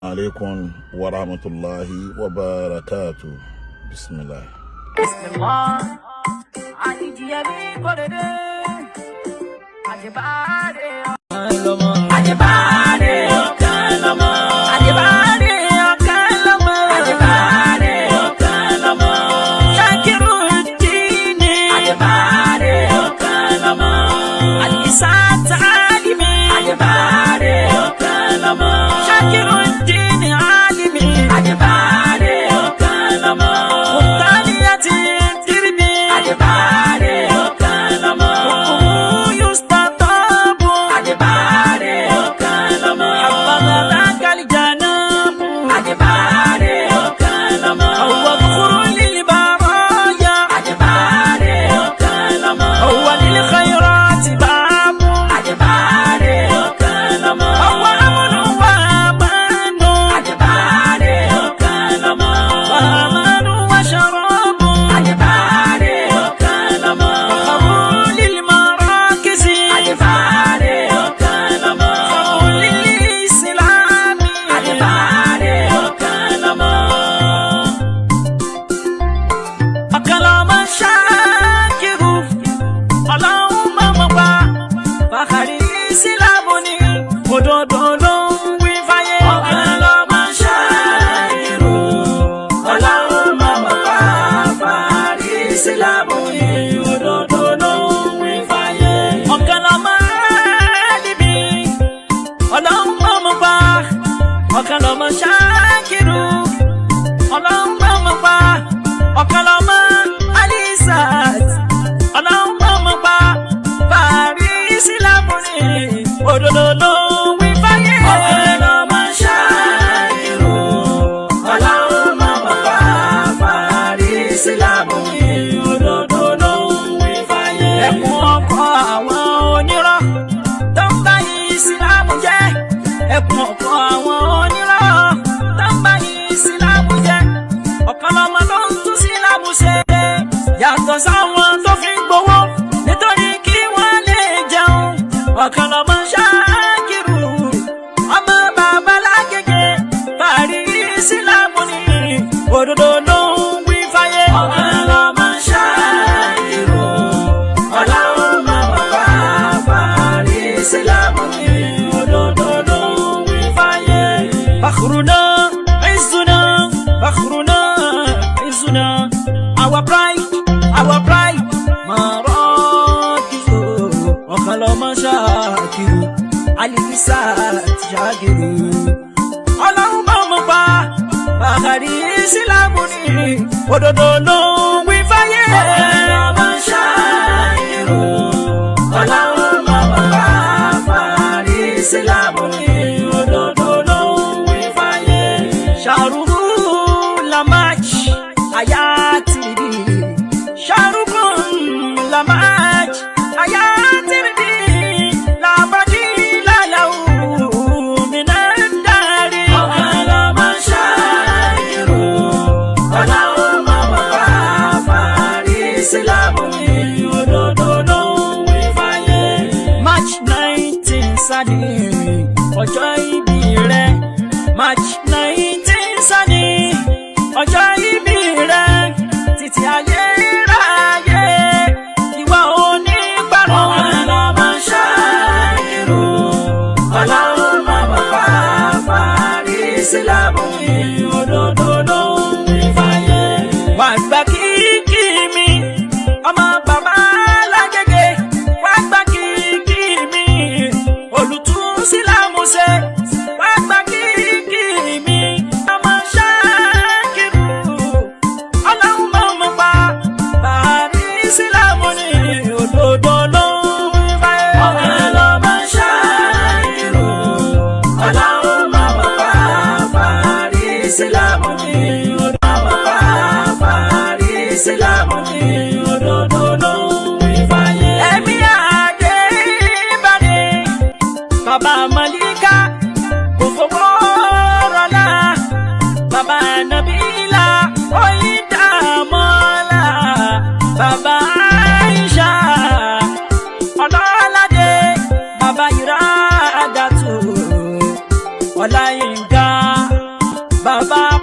عليكم ورحمة الله وبركاته. بسم الله. بسم الله. Someone to think Igboho nítorí kí wọ́n lè jẹun ọ̀kan lọ́mọ Ṣakiru ọmọ bàbá lágége parí Ìsìlámù ní òdodo ló ń wí fáyé. ọ̀kan lọ́mọ Ṣakiru Ọlọ́run mọ̀ bàbá parí Ìsìlámù ní òdodo ló ń wí fáyé. Fakhruna Izzuna Fakhruna Izzuna our pride. Our pride, Marakizo, Okaloma Shakiru, Alisa Shakiru, Alamba, Bahari Silamuni, Ododo, we fire, Okaloma Shakiru, Alamba, Bahari Silamuni, Ododo, we fire, Sharu Lamach, Ayati. Sharukun lamaj ayatirdi labadi lalau minandari Okaloma Shakiru Ọlọ́run bàbá parí Ìsìlámù ní òdodo wí fáyé. March 19 Sani ọjọ́ ìbí rẹ̀ March 19 Sani ọjọ́ ìbí rẹ̀ títí ayé. Ìsìlámù ní òdodo ló ń wí fáyé. Wá gbà kíkí mi ọmọ bàbá lágége wá gbà kíkí mi olùtún Ìsìlámù ṣe wá gbà kíkí mi ọmọ Ṣakiru Ọlọ́run mọ̀ pa parí Ìsìlámù ní òdodo ló ń wí fáyé. Ọ̀kalọ́mọ Ṣakiru Ọlọ́run Ìsìlámù ní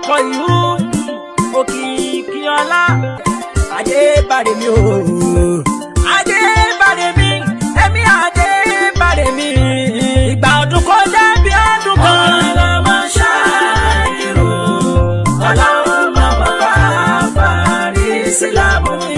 Koyum òkìkí ọlá Adébádé mi o Adébádé mi èmi Adébádé mi ìgbà ọdún kọjá bí ọdún kan ọlọmọ ṣáàkìrò Ọlọ́run má bàbá fàárí sílámù mi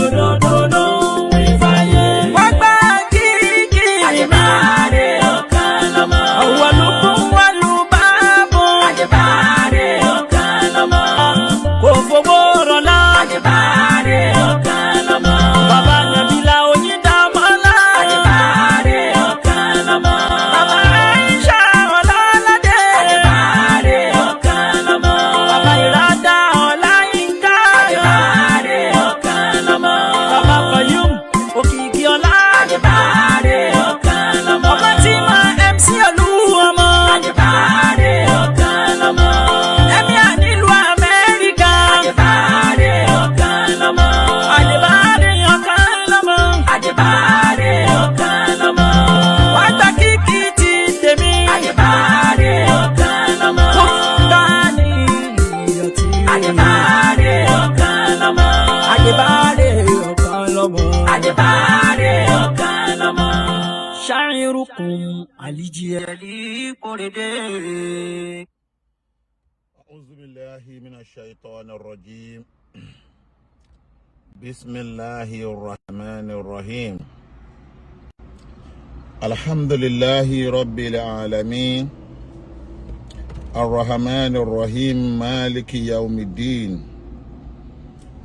òdodo ló ń wí fáyé wọ́n gbá kíkì Adébádé ọ̀kan lọ́mọ ọwọ́ ló kún wọ́n lù bá bọ̀ Adébádé ọ̀kan lọ́mọ kò fowó rọ̀lá Adébádé ọ̀kan lọ́mọ bàbá Nàbílà Oyíndàmọ́lá Adébádé ọ̀kan lọ́mọ bàbá Aisha Ọlọ́ládé Adébádé ọ̀kan lọ́mọ bàbá Ìrádá Ọláyínká Adébádé ọ̀kan lọ́mọ bàbá Koyum òkìkí ọlá Adébádé ọ̀kan lọ́mọ ọmọ tí ma MC Olúọmọ Adébádé ọ̀kan lọ́mọ ẹ̀mí ànílù Amẹ́ríkà Adébádé ọ̀kan lọ́mọ Adébádé ọ̀kan lọ́mọ Adébádé ọ̀kan lọ́mọ wá gba kíkì ti tèmi Adébádé ọ̀kan lọ́mọ Tani ìyọ̀tí Adébádé ọ̀kan lọ́mọ Adébádé ọ̀kan lọ́mọ Adébádé ọ̀kan lọ́mọ ṣáírùkùn àlìjìẹ̀lì kórèdè. أعوذ بالله من الشيطان الرجيم بسم الله الرحمن الرحيم الحمد لله رب العالمين الرحمن الرحيم مالك يوم الدين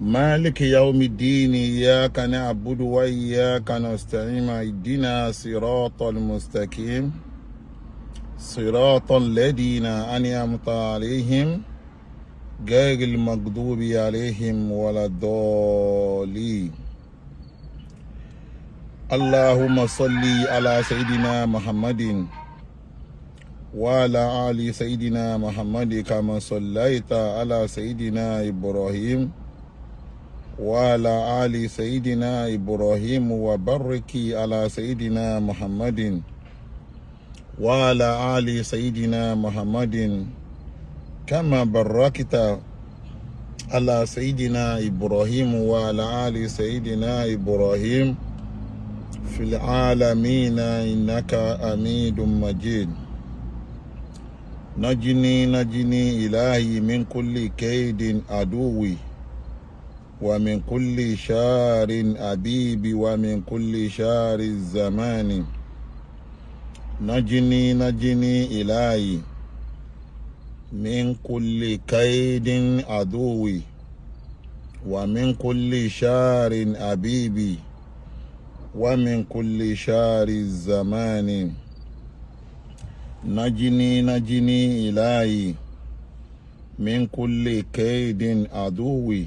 مالك يوم الدين إياك نعبد وإياك نستعين اهدنا صراط المستقيم صراط الذين أنعمت عليهم غير المغضوب عليهم ولا الضالين اللهم صل على سيدنا محمد وعلى آل سيدنا محمد كما صليت على سيدنا إبراهيم وعلى آل سيدنا إبراهيم وبارك على سيدنا محمد وعلى آل سيدنا محمد كما باركت على سيدنا إبراهيم وعلى آل سيدنا إبراهيم في العالمين إنك حميد مجيد نجني إلهي من كل كيد عدوي ومن كل شار أبيب ومن كل شار الزمان نجني إلهي من كل كيد عدوي ومن كل شار أبيبي ومن كل شار الزمان نجني إلهي من كل كيد عدوي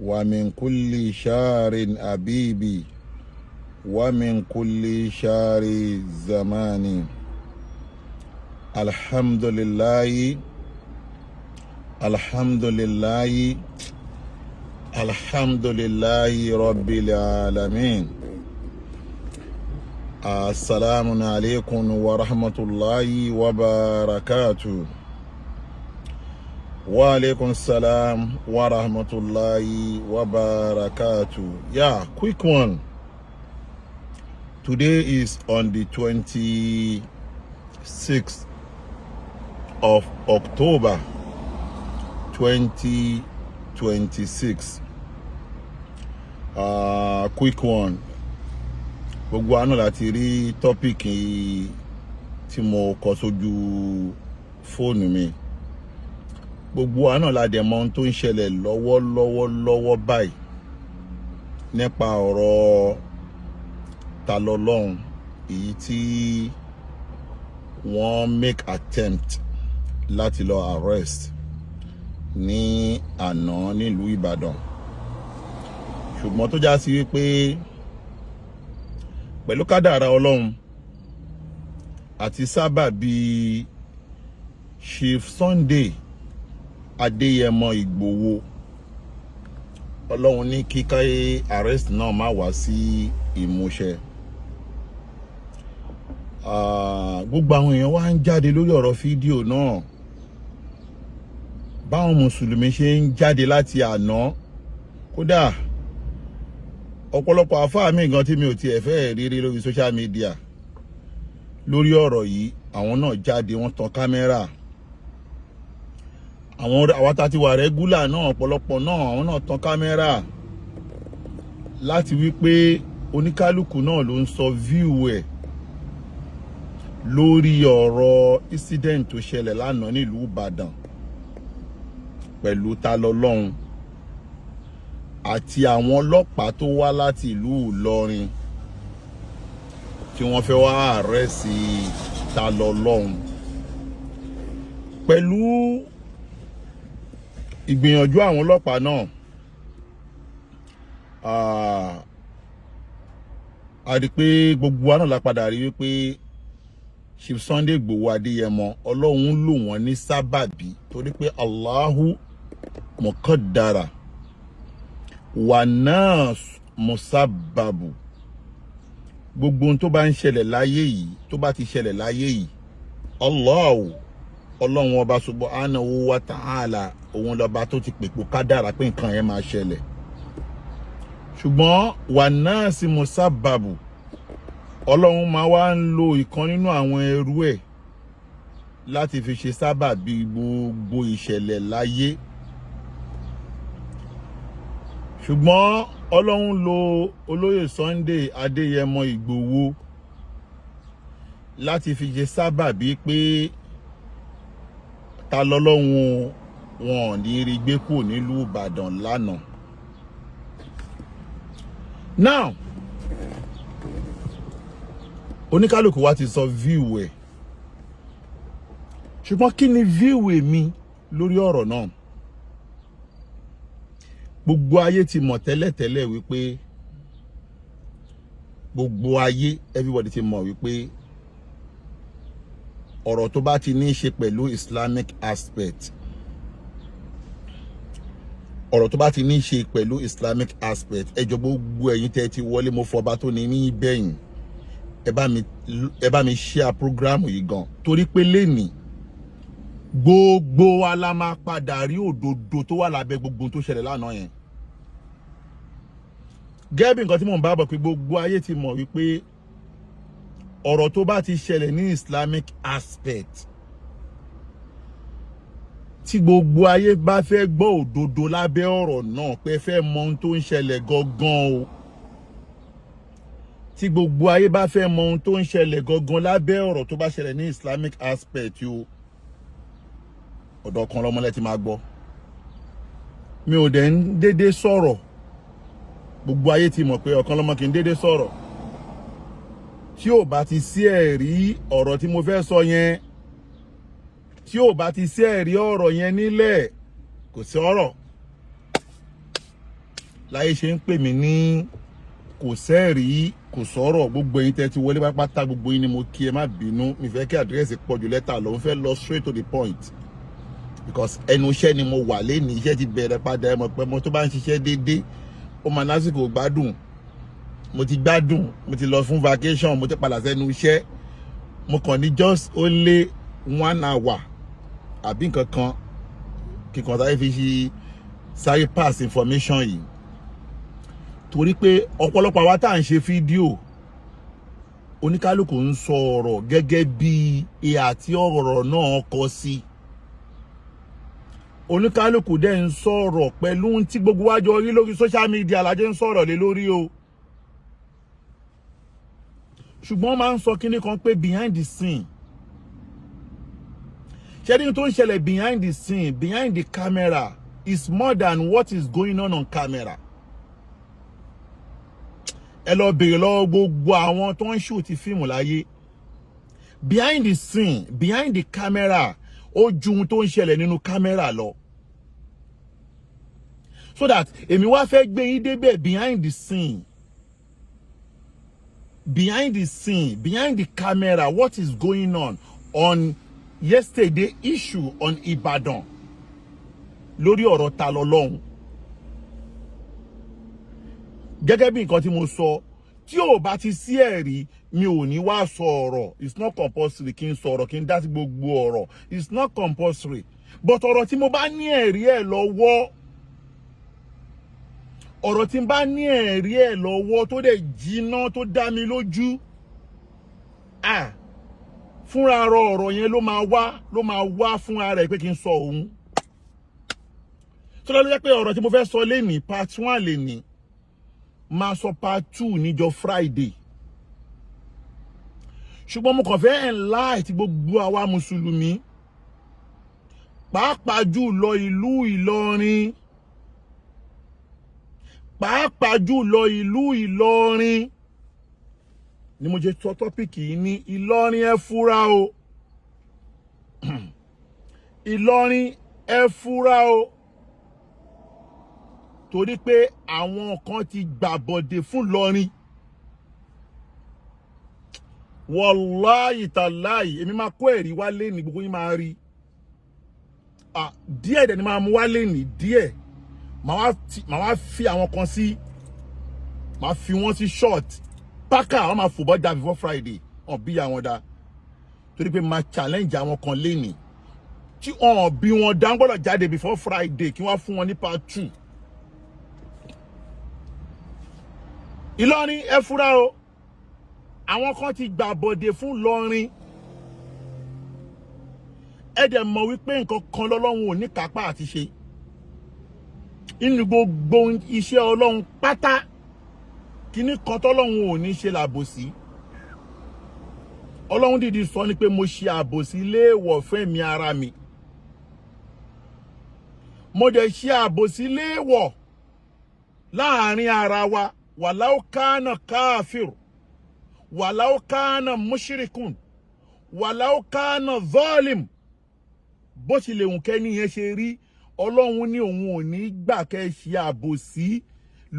ومن كل شار أبيبي ومن كل شار الزمان الحمد لله الحمد لله الحمد لله رب العالمين السلام عليكم ورحمة الله وبركاته وعليكم السلام ورحمة الله وبركاته. Yeah, quick one. Today is on the 26th of October 2026. Quick one. Gbogbo àná láti rí tọ́pìkì tí mo kọ sójú fóònù mi. Gbogbo àná la dẹ̀ mọ̀ ohun tó ń ṣẹlẹ̀ lọ́wọ́ báyìí nípa ọ̀rọ̀ ta lọ́lọ́run èyí tí wọ́n make attempt láti lọ arrest ní àná nílùú Ìbàdàn, ṣùgbọ́n tó já sí wípé pẹ̀lú kádàrá Ọlọ́run àti sábàbí Chief Sunday Adéyẹmọ Igboho, Ọlọ́run ní kíká arrest náà má wá sí ìmúṣẹ. Gbogbo àwọn èèyàn wá ń jáde lórí ọ̀rọ̀ fídíò náà báwọn mùsùlùmí ṣe ń jáde láti àná, kódà ọ̀pọ̀lọpọ̀ àfáà mi gan tí mi ò tiẹ̀ fẹ́ rírí lórí social media lórí ọ̀rọ̀ yìí, àwọn náà jáde, wọ́n tan kámẹ́rà. Àwọn tá ti wà rẹ́gúlà náà, ọ̀pọ̀lọpọ̀ náà, àwọn náà tan kámẹ́rà láti wí pé oníkálukú náà ló ń sọ view ẹ̀ lórí ọ̀rọ̀ incident tó ṣẹlẹ̀ lánàá nílùú Ìbàdàn pẹ̀lú Talọlọ́run àti àwọn ọlọ́pàá tó wá láti ìlú Ìlọrin tí wọ́n fẹ́ wá àrẹ́sì Talọlọ́run. Pẹ̀lú ìgbìyànjú àwọn ọlọ́pàá náà, a rí pé gbogbo wa náà la padà rí wípé Chief Sunday Igboho Adéyẹmọ, Ọlọ́run lò wọ́n ní sábàbí, torí pé Allahu muqaddara wa nas musabbabu. Gbogbo ohun tó bá ń ṣẹlẹ̀ láyé yìí, tó bá ti ṣẹlẹ̀ láyé yìí, Ọlọ́run ọba subhanahu wa ta'ala, òun lọ́ba tó ti pèpò kádàrá pé nǹkan yẹn máa ṣẹlẹ̀. Ṣùgbọ́n wa nas musabbabu, Ọlọ́run máa wá ń lo ìkan nínú àwọn ẹrú ẹ̀ láti fi ṣe sábàbí gbogbo ìṣẹ̀lẹ̀ láyé. Ṣùgbọ́n Ọlọ́run lo olóyè Sunday Adéyẹmọ Igboho láti fi ṣe sábàbí pé Talọlọ́run wọn ò ní rí gbé kúrò nílùú Ìbàdàn lánàá. Now, oníkálùkù wa ti sọ view ẹ̀, ṣùgbọ́n kí ni view èmi lórí ọ̀rọ̀ náà? Gbogbo ayé ti mọ̀ tẹ́lẹ̀tẹ́lẹ̀ wípé gbogbo ayé, everybody ti mọ̀ wípé ọ̀rọ̀ tó bá ti ní í ṣe pẹ̀lú Islamic aspect, ọ̀rọ̀ tó bá ti ní í ṣe pẹ̀lú Islamic aspect, ẹjọ́ gbogbo ẹ̀yin tẹ́ ti wọlé, mo fọba tó ní bẹ́yìn, ẹ bá mi share program yìí gan, torí pé lẹ́nìí gbogbo wa la máa padà rí òdodo tó wà lábẹ́ gbogbo tó ṣẹlẹ̀ lánàá yẹn. Gẹ́gẹ́ bí nǹkan tí mò ń bá bọ̀ pé gbogbo ayé ti mọ̀ wípé ọ̀rọ̀ tó bá ti ṣẹlẹ̀ ní Islamic aspect, tí gbogbo ayé bá fẹ́ gbọ́ òdodo lábẹ́ ọ̀rọ̀ náà, pé fẹ́ mọ ohun tó ń ṣẹlẹ̀ gangan o, tí gbogbo ayé bá fẹ́ mọ ohun tó ń ṣẹlẹ̀ gangan lábẹ́ ọ̀rọ̀ tó bá ṣẹlẹ̀ ní Islamic aspect o, ọ̀dọ̀ kan lọ́mọlẹ́ ti máa gbọ́. Mi ò dẹ̀ ń dédé sọ̀rọ̀, gbogbo ayé ti mọ̀ pé ọ̀kan lọ́mọ kì í dédé sọ̀rọ̀. Tí ò bá ti sí ẹ̀rí ọ̀rọ̀ tí mo fẹ́ sọ yẹn, tí ò bá ti sí ẹ̀rí ọ̀rọ̀ yẹn nílẹ̀, kò sí ọ̀rọ̀. Láyé ṣe ń pè mí ní kò sẹ́ẹ̀rí, kò sọ̀rọ̀. Gbogbo ẹ̀yin tẹ́ ti wọlé pátá, gbogbo yín ni mo kí, ẹ má bínú, mi fẹ́ kí àdírẹ́sì pọ̀ jù lẹ́tà lọ, mo fẹ́ lọ straight to the point, because ẹnu iṣẹ́ ni mo wà lẹ́nu, iṣẹ́ ti bẹ̀rẹ̀ padà. Ẹ mọ̀ pé mo tó bá ń ṣiṣẹ́ déédéé, ó máa lásìkò gbádùn. Mo ti gbádùn, mo ti lọ fún vacation, mo ti padà sẹ́nu iṣẹ́, mo kàn ní just only 1 hour àbí nǹkan kan kíkan sáré fi ṣe sáré pass information yìí, torí pé ọ̀pọ̀lọpọ̀ àwa tá à ń ṣe fídíò, oníkálùkù ń sọ ọ̀rọ̀ gẹ́gẹ́ bí ìhà tí ọ̀rọ̀ náà kọ sí. Oníkálùkù dẹ̀ ń sọ̀rọ̀ pẹ̀lú tí gbogbo wa jọ rí lórí social media la jẹ́ ń sọ̀rọ̀ lé lórí o. Ṣùgbọ́n máa ń sọ kíní kan pé behind the scene, ṣẹ́ni tó ń ṣẹlẹ̀ behind the scene, behind the camera is more than what is going on camera. Ẹ lọ bèrè lọ́wọ́ gbogbo àwọn tó ń shoot fíìmù láyé, behind the scene, behind the camera, ó ju ohun tó ń ṣẹlẹ̀ nínú camera lọ. So that èmi wá fẹ́ gbé yín débẹ̀ behind the scene, behind the scene, behind the camera, what is going on yesterday issue on Ibadan lórí ọ̀rọ̀ Talọlọ́run. Gẹ́gẹ́ bí nǹkan tí mo sọ, tí ò bá ti sí ẹ̀rí, mi ò ní wá sọ ọ̀rọ̀. It's not compulsory kí n sọ̀rọ̀, kí n dá sí gbogbo ọ̀rọ̀. It's not compulsory. but ọ̀rọ̀ tí mo bá ní ẹ̀rí ẹ̀ lọ́wọ́ ọ̀rọ̀ tí n bá ní ẹ̀rí ẹ̀ lọ́wọ́ tó dẹ̀ jiná tó dá mi lójú fúnra ọ̀rọ̀ yẹn ló máa wá fúnra rẹ̀ pé kí n sọ òun tó lọ jẹ́ pé ọ̀rọ̀ tí mo fẹ́ sọ lénìí part 1 lénìí máa sọ part 2 níjọ́ Friday ṣùgbọ́n mo kàn fẹ́ enlight gbogbo àwa mùsùlùmí pàápàá jùlọ ìlú Ìlọrin pàápàá jùlọ ìlú Ìlọrin ni mo jẹ́ sọ tọ́pìkì yìí ní Ìlọrin ẹ fura o Ìlọrin ẹ fura o torí pé àwọn kan ti gbàbọ̀dè fún Ìlọrin wàláhì tàláhì èmi máa kó ẹ̀rí wálé ní gbogbo yín máa rí díẹ̀ dẹ̀ ni máa mú wálé ní díẹ̀ màá wá fi àwọn kan sí màá fi wọ́n sí short pákà wọ́n máa fòbọ́ jà before Friday wọ́n bí àwọn dá torí pé máa challenge àwọn kan lénìí tí wọ́n bí wọn dá ń gbọ́dọ̀ jáde before Friday kí wọ́n fún wọn ní part 2 Ìlọrin ẹ fura o àwọn kan ti gbàbọ̀dè fún Ìlọrin ẹ dẹ̀ mọ̀ wípé nǹkan kan lọ́lọ́run ò ní kápá àti ṣe inú gbogbo iṣẹ́ Ọlọ́run pátá kíní kan tọ́lọ́run ò ní ṣe làbòsí Ọlọ́run dìdí sọ ni pé mo ṣe àbòsí léèwọ̀ fún ẹ̀mí ara mi mo dẹ̀ ṣe àbòsí léèwọ̀ láàrin ara wa wàláwó kánà káfíìr wàláwó kánà mushrikun wàláwó kánà zọ́ọ̀lìm bó ti lè hùn kẹ́ni yẹn ṣe rí Ọlọ́run ní òun ò ní gbà kẹ́ ṣe àbòsí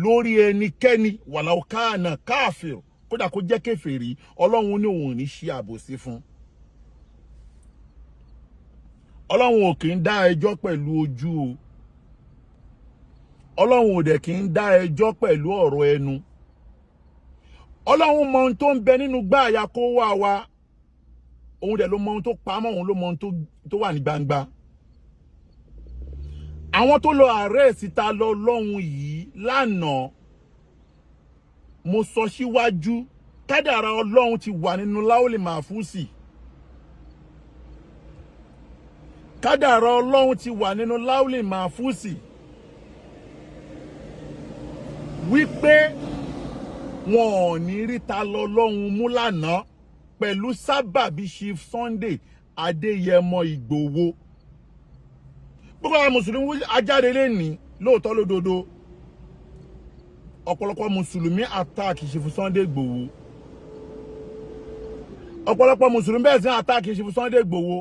lórí ẹnikẹ́ni wàláwó kánà káfíìr kódà kó jẹ́ kèfèrí Ọlọ́run ní òun ò ní ṣe àbòsí fún Ọlọ́run ò kì í dá ẹjọ́ pẹ̀lú ojú o Ọlọ́run ò dẹ̀ kì í dá ẹjọ́ pẹ̀lú ọ̀rọ̀ ẹnu Ọlọ́run mọ ohun tó ń bẹ nínú gbáàyà kó wà wá òun dẹ̀ ló mọ ohun tó pamọ́ òun ló mọ ohun tó wà ní gbangba àwọn tó lọ arrest ta lọ lọ́hun yìí lánàá mo sọ síwájú kádàrá Ọlọ́run ti wà nínú láwùlì màfúsì kádàrá Ọlọ́run ti wà nínú láwùlì màfúsì wípé wọn ò ní rí ta lọ lọ́hun mú lánàá pẹ̀lú sábàbí Chief Sunday Adéyẹmọ Ìgbòho gbogbo àwọn mùsùlùmí ajáde lè ní lóòótọ́ lódodo ọ̀pọ̀lọpọ̀ mùsùlùmí attack Chief Sunday Ìgbòho ọ̀pọ̀lọpọ̀ mùsùlùmí bẹ́ẹ̀ sí attack Chief Sunday Ìgbòho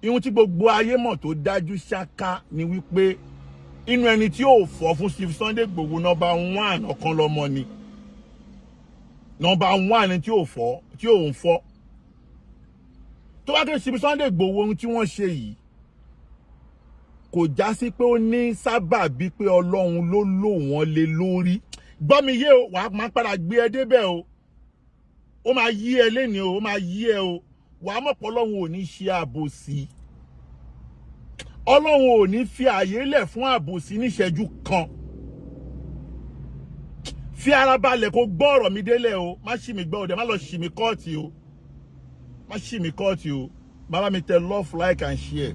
ihun tí gbogbo ayé mọ̀ tó dájú ṣáká ni wípé inú ẹni tí ó fọ́ fún Chief Sunday Ìgbòho number 1 ọ̀kan lọ́mọ ni number 1 tí ó fọ́ tí ó ń fọ́ tó bá ké Chief Sunday Ìgbòho ohun tí wọ́n ṣe yìí kò já sí pé ó ní sábàbí pé Ọlọ́run ló lò wọ́n lé lórí gbọ́ mi yé o wàá máa padà gbé ẹ débẹ̀ o ó máa yí ẹ lénìí o ó máa yí ẹ o wàá mọ̀ pé Ọlọ́run ò ní ṣe àbòsí Ọlọ́run ò ní fi àyè lẹ̀ fún àbòsí níṣẹ́jú kan fi ara balẹ̀ kó gbọ́ ọ̀rọ̀ mi délẹ̀ o má ṣì mí gbọ́ o dẹ̀ má lọ ṣì mí kọ́ọ̀tì o má ṣì mí kọ́ọ̀tì o bàbá mi tẹ love like and share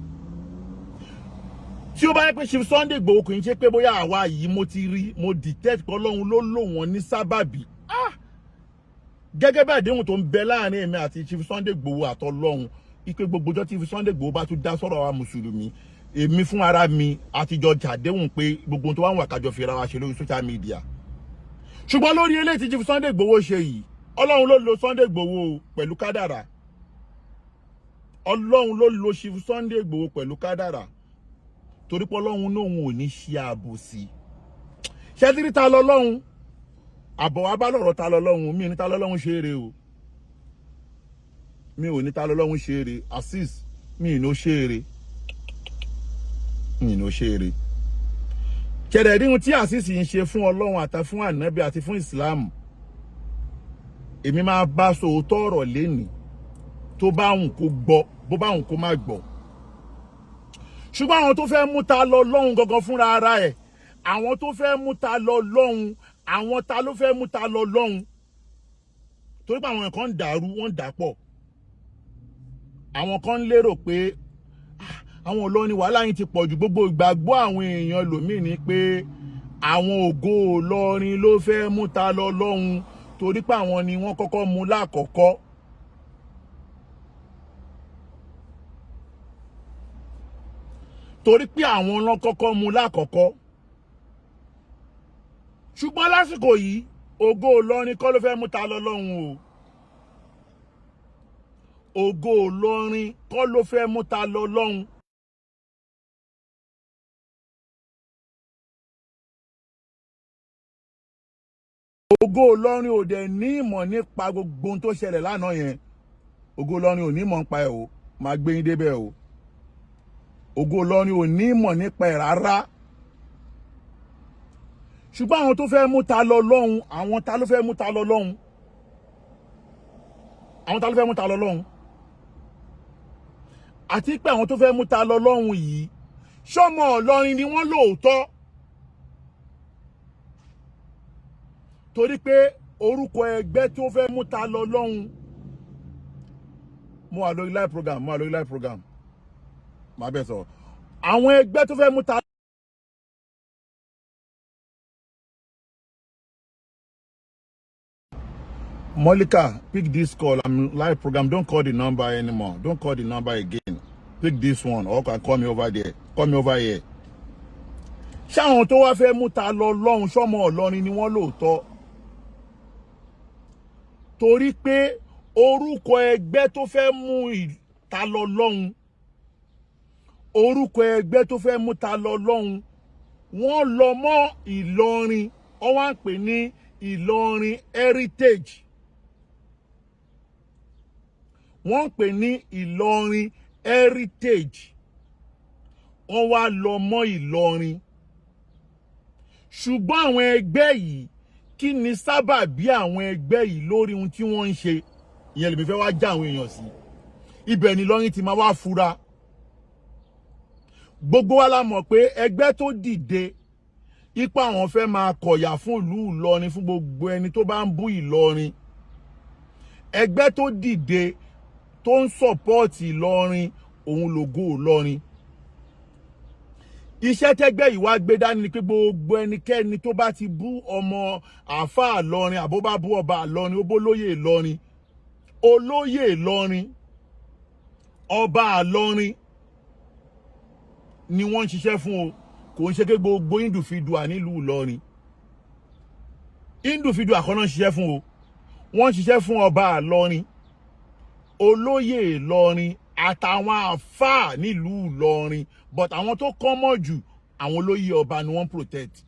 tí ó bá yẹ pé Chief Sunday Igboho kò ń ṣe pé bóyá àwa yìí mo ti rí mo detect pé Ọlọ́run ló lò wọ́n ní sábàbí gẹ́gẹ́ bí àdéhùn tó ń bẹ láàrin èmi àti Chief Sunday Igboho àtọlọ́run ipe gbogbo ọjọ́ Chief Sunday Igboho bá tún dá sọ̀rọ̀ àwa mùsùlùmí èmi fún ara mi àtijọ́ jàdéhùn pé gbogbo tó wà ń wà kájọ fi ra wa ṣe lórí social media ṣùgbọ́n lórí eléyìí tí Chief Sunday Igboho ṣe yìí Ọlọ́run ló lo Sunday Igboho pẹ̀lú kádàrà Ọlọ́run ló lo Chief Sunday Igboho pẹ̀lú kádàrà torí pé Ọlọ́run náà ò ní ṣe àbòsí ṣé tí rí ta lọ́lọ́run àbọ̀ wá bá lọ́rọ̀ ta lọ́lọ́run mi ò ní ta lọ́lọ́run ṣe eré o mi ò ní ta lọ́lọ́run ṣe eré Azeez mi ì ní ó ṣe eré mi ì ní ó ṣe eré kẹ̀dẹ̀ rí ohun tí Azeez ń ṣe fún Ọlọ́run àti fún ànábì àti fún Islam èmi máa bá sòótọ́ ọ̀rọ̀ lénìí tó bá hùn kó gbọ́ bó bá hùn kó má gbọ́ ṣùgbọ́n àwọn tó fẹ́ mú ta lọ lọ́hùn gangan fúnra ara ẹ̀ àwọn tó fẹ́ mú ta lọ lọ́hùn àwọn ta ló fẹ́ mú ta lọ lọ́hùn torí pé àwọn kan ń dàrú wọ́n ń dàpọ̀ àwọn kan ń lérò pé àwọn Ìlọrin wàhálà yìí ti pọ̀ ju gbogbo ìgbàgbọ́ àwọn èèyàn lòmíì ni pé àwọn ògo Ìlọrin ló fẹ́ mú ta lọ lọ́hùn torí pé àwọn ni wọ́n kọ́kọ́ mú lákọ̀ọ́kọ́. Torí pé àwọn ló kọ́kọ́ mú lákọ̀ọ́kọ́. Ṣùgbọ́n lásìkò yìí ògo Ìlọrin kọ́ ló fẹ́ mú ta lọ lọ́hùn o. Ògo Ìlọrin kọ́ ló fẹ́ mú ta lọ lọ́hùn. Ògo Ìlọrin ò dẹ̀ ní ìmọ̀ nípa gbogbo ohun tó ṣẹlẹ̀ lánàá yẹn. Ògo Ìlọrin ò ní ìmọ̀ nípa ẹ̀ o. Máa gbé yín débẹ̀ o. Ògo Ìlọrin ò ní ìmọ̀ nípa ẹ̀ rárá. Ṣùgbọ́n àwọn tó fẹ́ mú ta lọ lọ́hùn, àwọn ta ló fẹ́ mú ta lọ lọ́hùn. Àwọn ta ló fẹ́ mú ta lọ lọ́hùn. Àti pé àwọn tó fẹ́ mú ta lọ lọ́hùn yìí, ṣọ́mọ Ìlọrin ni wọ́n lóòótọ́. Torí pé orúkọ ẹgbẹ́ tó fẹ́ mú ta lọ lọ́hùn. Mo wà lórí live program. Màá bẹ̀ sọ. Àwọn ẹgbẹ́ tó fẹ́ mú ta. Molika, pick this call. I'm live program. Don't call the number anymore. Don't call the number again. Pick this one or can call me over there. Call me over here. Ṣé àwọn tó wá fẹ́ mú ta lọ lọ́hùn ṣọ́mọ Ìlọrin ni wọ́n lóòótọ́. Torí pé orúkọ ẹgbẹ́ tó fẹ́ mú ta lọ lọ́hùn. Orúkọ ẹgbẹ́ tó fẹ́ mú ta lọ lọ́hùn. Wọ́n lọ mọ́ Ìlọrin. Wọ́n wá ń pè ní Ìlọrin Heritage. Wọ́n ń pè ní Ìlọrin Heritage. Wọ́n wá lọ mọ́ Ìlọrin. Ṣùgbọ́n àwọn ẹgbẹ́ yìí kí ni sábàbí àwọn ẹgbẹ́ yìí lórí ohun tí wọ́n ń ṣe? Ìyẹn lèmi fẹ́ wá já àwọn èèyàn sí. Ibẹ̀ ni Ìlọrin ti máa wá fura. Gbogbo wa la mọ̀ pé ẹgbẹ́ tó dìde ipa àwọn fẹ́ máa kọ̀yà fún ìlú Ìlọrin fún gbogbo ẹni tó bá ń bú Ìlọrin. Ẹgbẹ́ tó dìde tó ń sọ̀pọ́ọ̀tì Ìlọrin òun lògo Ìlọrin. Iṣẹ́ tẹ́gbẹ́ yìí wá gbé dání ni pé gbogbo ẹnikẹ́ni tó bá ti bú ọmọ àáfàá Ìlọrin àbó bá bú ọba Ìlọrin ó bó lóyè Ìlọrin. Olóyè Ìlọrin, ọba Ìlọrin ni wọ́n ń ṣiṣẹ́ fún o. Kò ń ṣe pé gbogbo indufidua nílùú Ìlọrin. Indufidua kan náà ń ṣiṣẹ́ fún o. Wọ́n ń ṣiṣẹ́ fún ọba Ìlọrin, olóyè Ìlọrin àtàwọn àfáà nílùú Ìlọrin, but àwọn tó kọ́mọ̀ jù àwọn olóyè ọba ni wọ́n protect.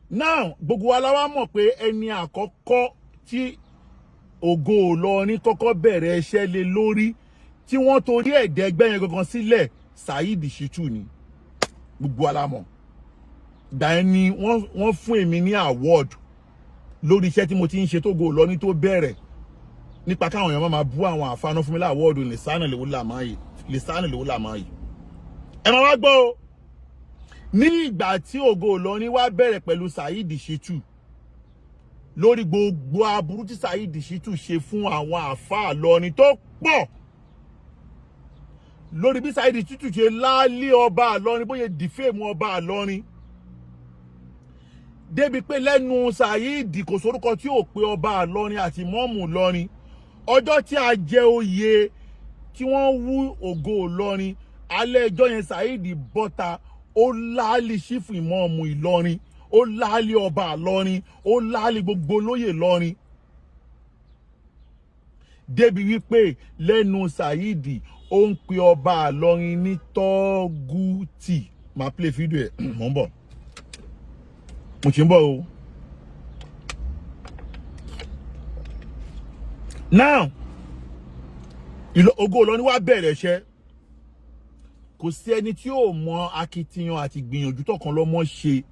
Now gbogbo wa la wá mọ̀ pé ẹni àkọ́kọ́ tí ògo Ìlọrin kọ́kọ́ bẹ̀rẹ̀ iṣẹ́ lé lórí tí wọ́n torí ẹ̀dẹ́gbẹ́ yẹn gangan sílẹ̀ Saheed Shittu ni. Gbogbo wa la mọ̀. Ìgbà ni wọ́n fún èmi ní award lórí iṣẹ́ tí mo ti ń ṣe tó ògo Ìlọrin tó bẹ̀rẹ̀ nípa káwọn èèyàn máa bú àwọn àfáàná fún mi láwọ́ọ̀dù lẹ́sánà lèwo làmáyé. Ẹ máa wá gbọ́ o. Ní ìgbà tí ògo Ìlọrin wá bẹ̀rẹ̀ pẹ̀lú Saheed Shittu lórí gbogbo aburú tí Saheed Shittu ṣe fún àwọn àfáà Ìlọrin tó pọ̀, lórí bí Saheed Shittu ṣe láálé ọba Ìlọrin bóyá dìfèmù ọba Ìlọrin débi pé lẹ́nu Saheed kò sórúkọ tí ò pé ọba Ìlọrin àti mọ́ọ̀mù Ìlọrin. Ọjọ́ tí a jẹ oyè tí wọ́n wú ògo Ìlọrin, alẹ́ ẹjọ́ yẹn Saheed bọ́ta ó láálí sífù ìmọ̀ọ̀mù Ìlọrin, ó láálí ọba Ìlọrin, ó láálí gbogbo olóyè Ìlọrin. Débi wípé lẹ́nu Saheed ó ń pe ọba Ìlọrin ní tọ́gùtì. Màá play fídíò ẹ̀ mò ń bọ̀. Mo ti ń bọ̀ o. Now ògo Ìlọrin wá bẹ̀rẹ̀ iṣẹ́. Kò sí ẹni tí ó mọ akitiyan àti gbìyànjú tọ̀kan lọ́mọ ṣe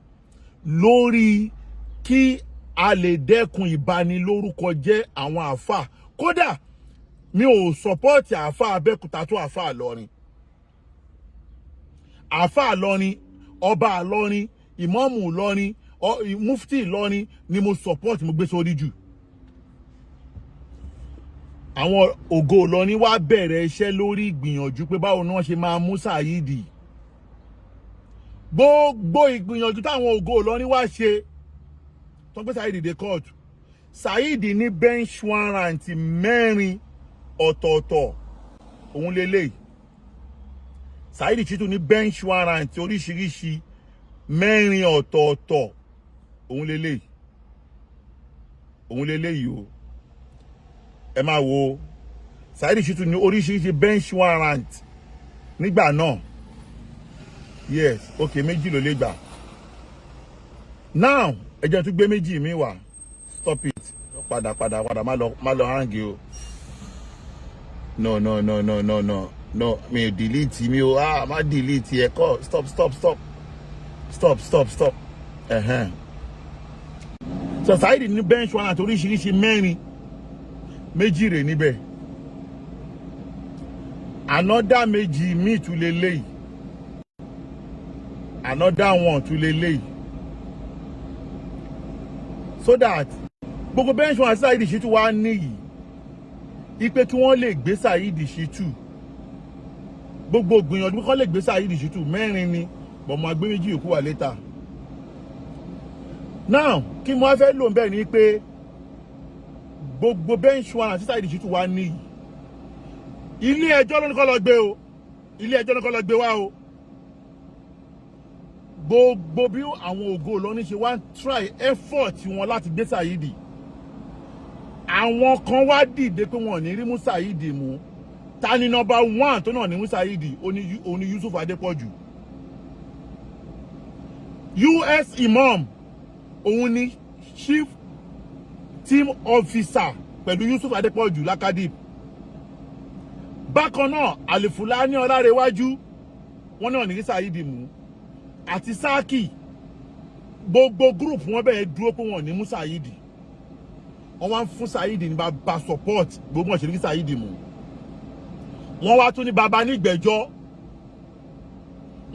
lórí kí a lè dẹ́kun ìbanilórúkọ jẹ́ àwọn àfáà. Kódà mi ò support àáfà Abẹ́òkúta tó àáfà Ìlọrin. Àáfà Ìlọrin, ọba Ìlọrin, ìmáàmù Ìlọrin, mufti Ìlọrin ni mo support, mo gbé sórí jù. Àwọn ògo Ìlọrin wá bẹ̀rẹ̀ iṣẹ́ lórí ìgbìyànjú pé báwo ni wọ́n ṣe máa mú Saheed. Gbogbo ìgbìyànjú táwọn ògo Ìlọrin wá ṣe tó gbé Saheed dé court. Saheed ní bench warrant 4 ọ̀tọ̀ọ̀tọ̀ òun lélẹ́yìí. Saheed Shittu ní bench warrant oríṣiríṣi 4 ọ̀tọ̀ọ̀tọ̀ òun lélẹ́yìí. Òun lélẹ́yìí o. Ẹ máa wo Saheed Shittu ní oríṣiríṣi bench warrant nígbà náà. Yes, okay, méjì ló lè gbà. Now, ẹ jẹ́ tún gbé méjì mi wá. Stop it. Padà má lọ hang o. No. No, me delete mi o. Má delete ẹ kọ́. Stop. So Saheed ní bench warrant oríṣiríṣi 4. Méjì rẹ̀ níbẹ̀. Another méjì mi tún lélẹ́yìí. Another one tún lélẹ́yìí. So that gbogbo bench warrant Saheed Shittu wá níyì. Ipe kí wọ́n lè gbé Saheed Shittu. Gbogbo gbìyànjú kí wọ́n lè gbé Saheed Shittu 4 ni. But mo gbé méjì yòókù wá later. Now, kí mo fẹ́ lò ńbẹ̀ ni pé gbogbo bench warrant Saheed Shittu wá níyì. Ilé ẹjọ́ ló ní kó lọ gbé o. Ilé ẹjọ́ ló ní kó lọ gbé wá o. Gbogbo bí àwọn ògo Ìlọrin ṣe wá try effort wọn láti gbé Saheed. Àwọn kan wá dìde pé wọn ò ní rí mú Saheed mú. Tani number 1 tó náà ní mú Saheed oní Yusuf Adépọ̀jù. US Imam òun ni chief team officer pẹ̀lú Yusuf Adépọ̀jù lákàdìp. Bákan náà Alifulani Ọlárewájú wọn náà ní rí Saheed mú. Àti Saki gbogbo group wọn bẹ̀rẹ̀ dúró pé wọn ní mú Saheed. Wọ́n wá ń fún Saheed ní bàbá support gbogbo ọ̀ṣẹ́ ní Saheed mú. Wọ́n wá tún ní bàbá nígbẹ̀jọ́.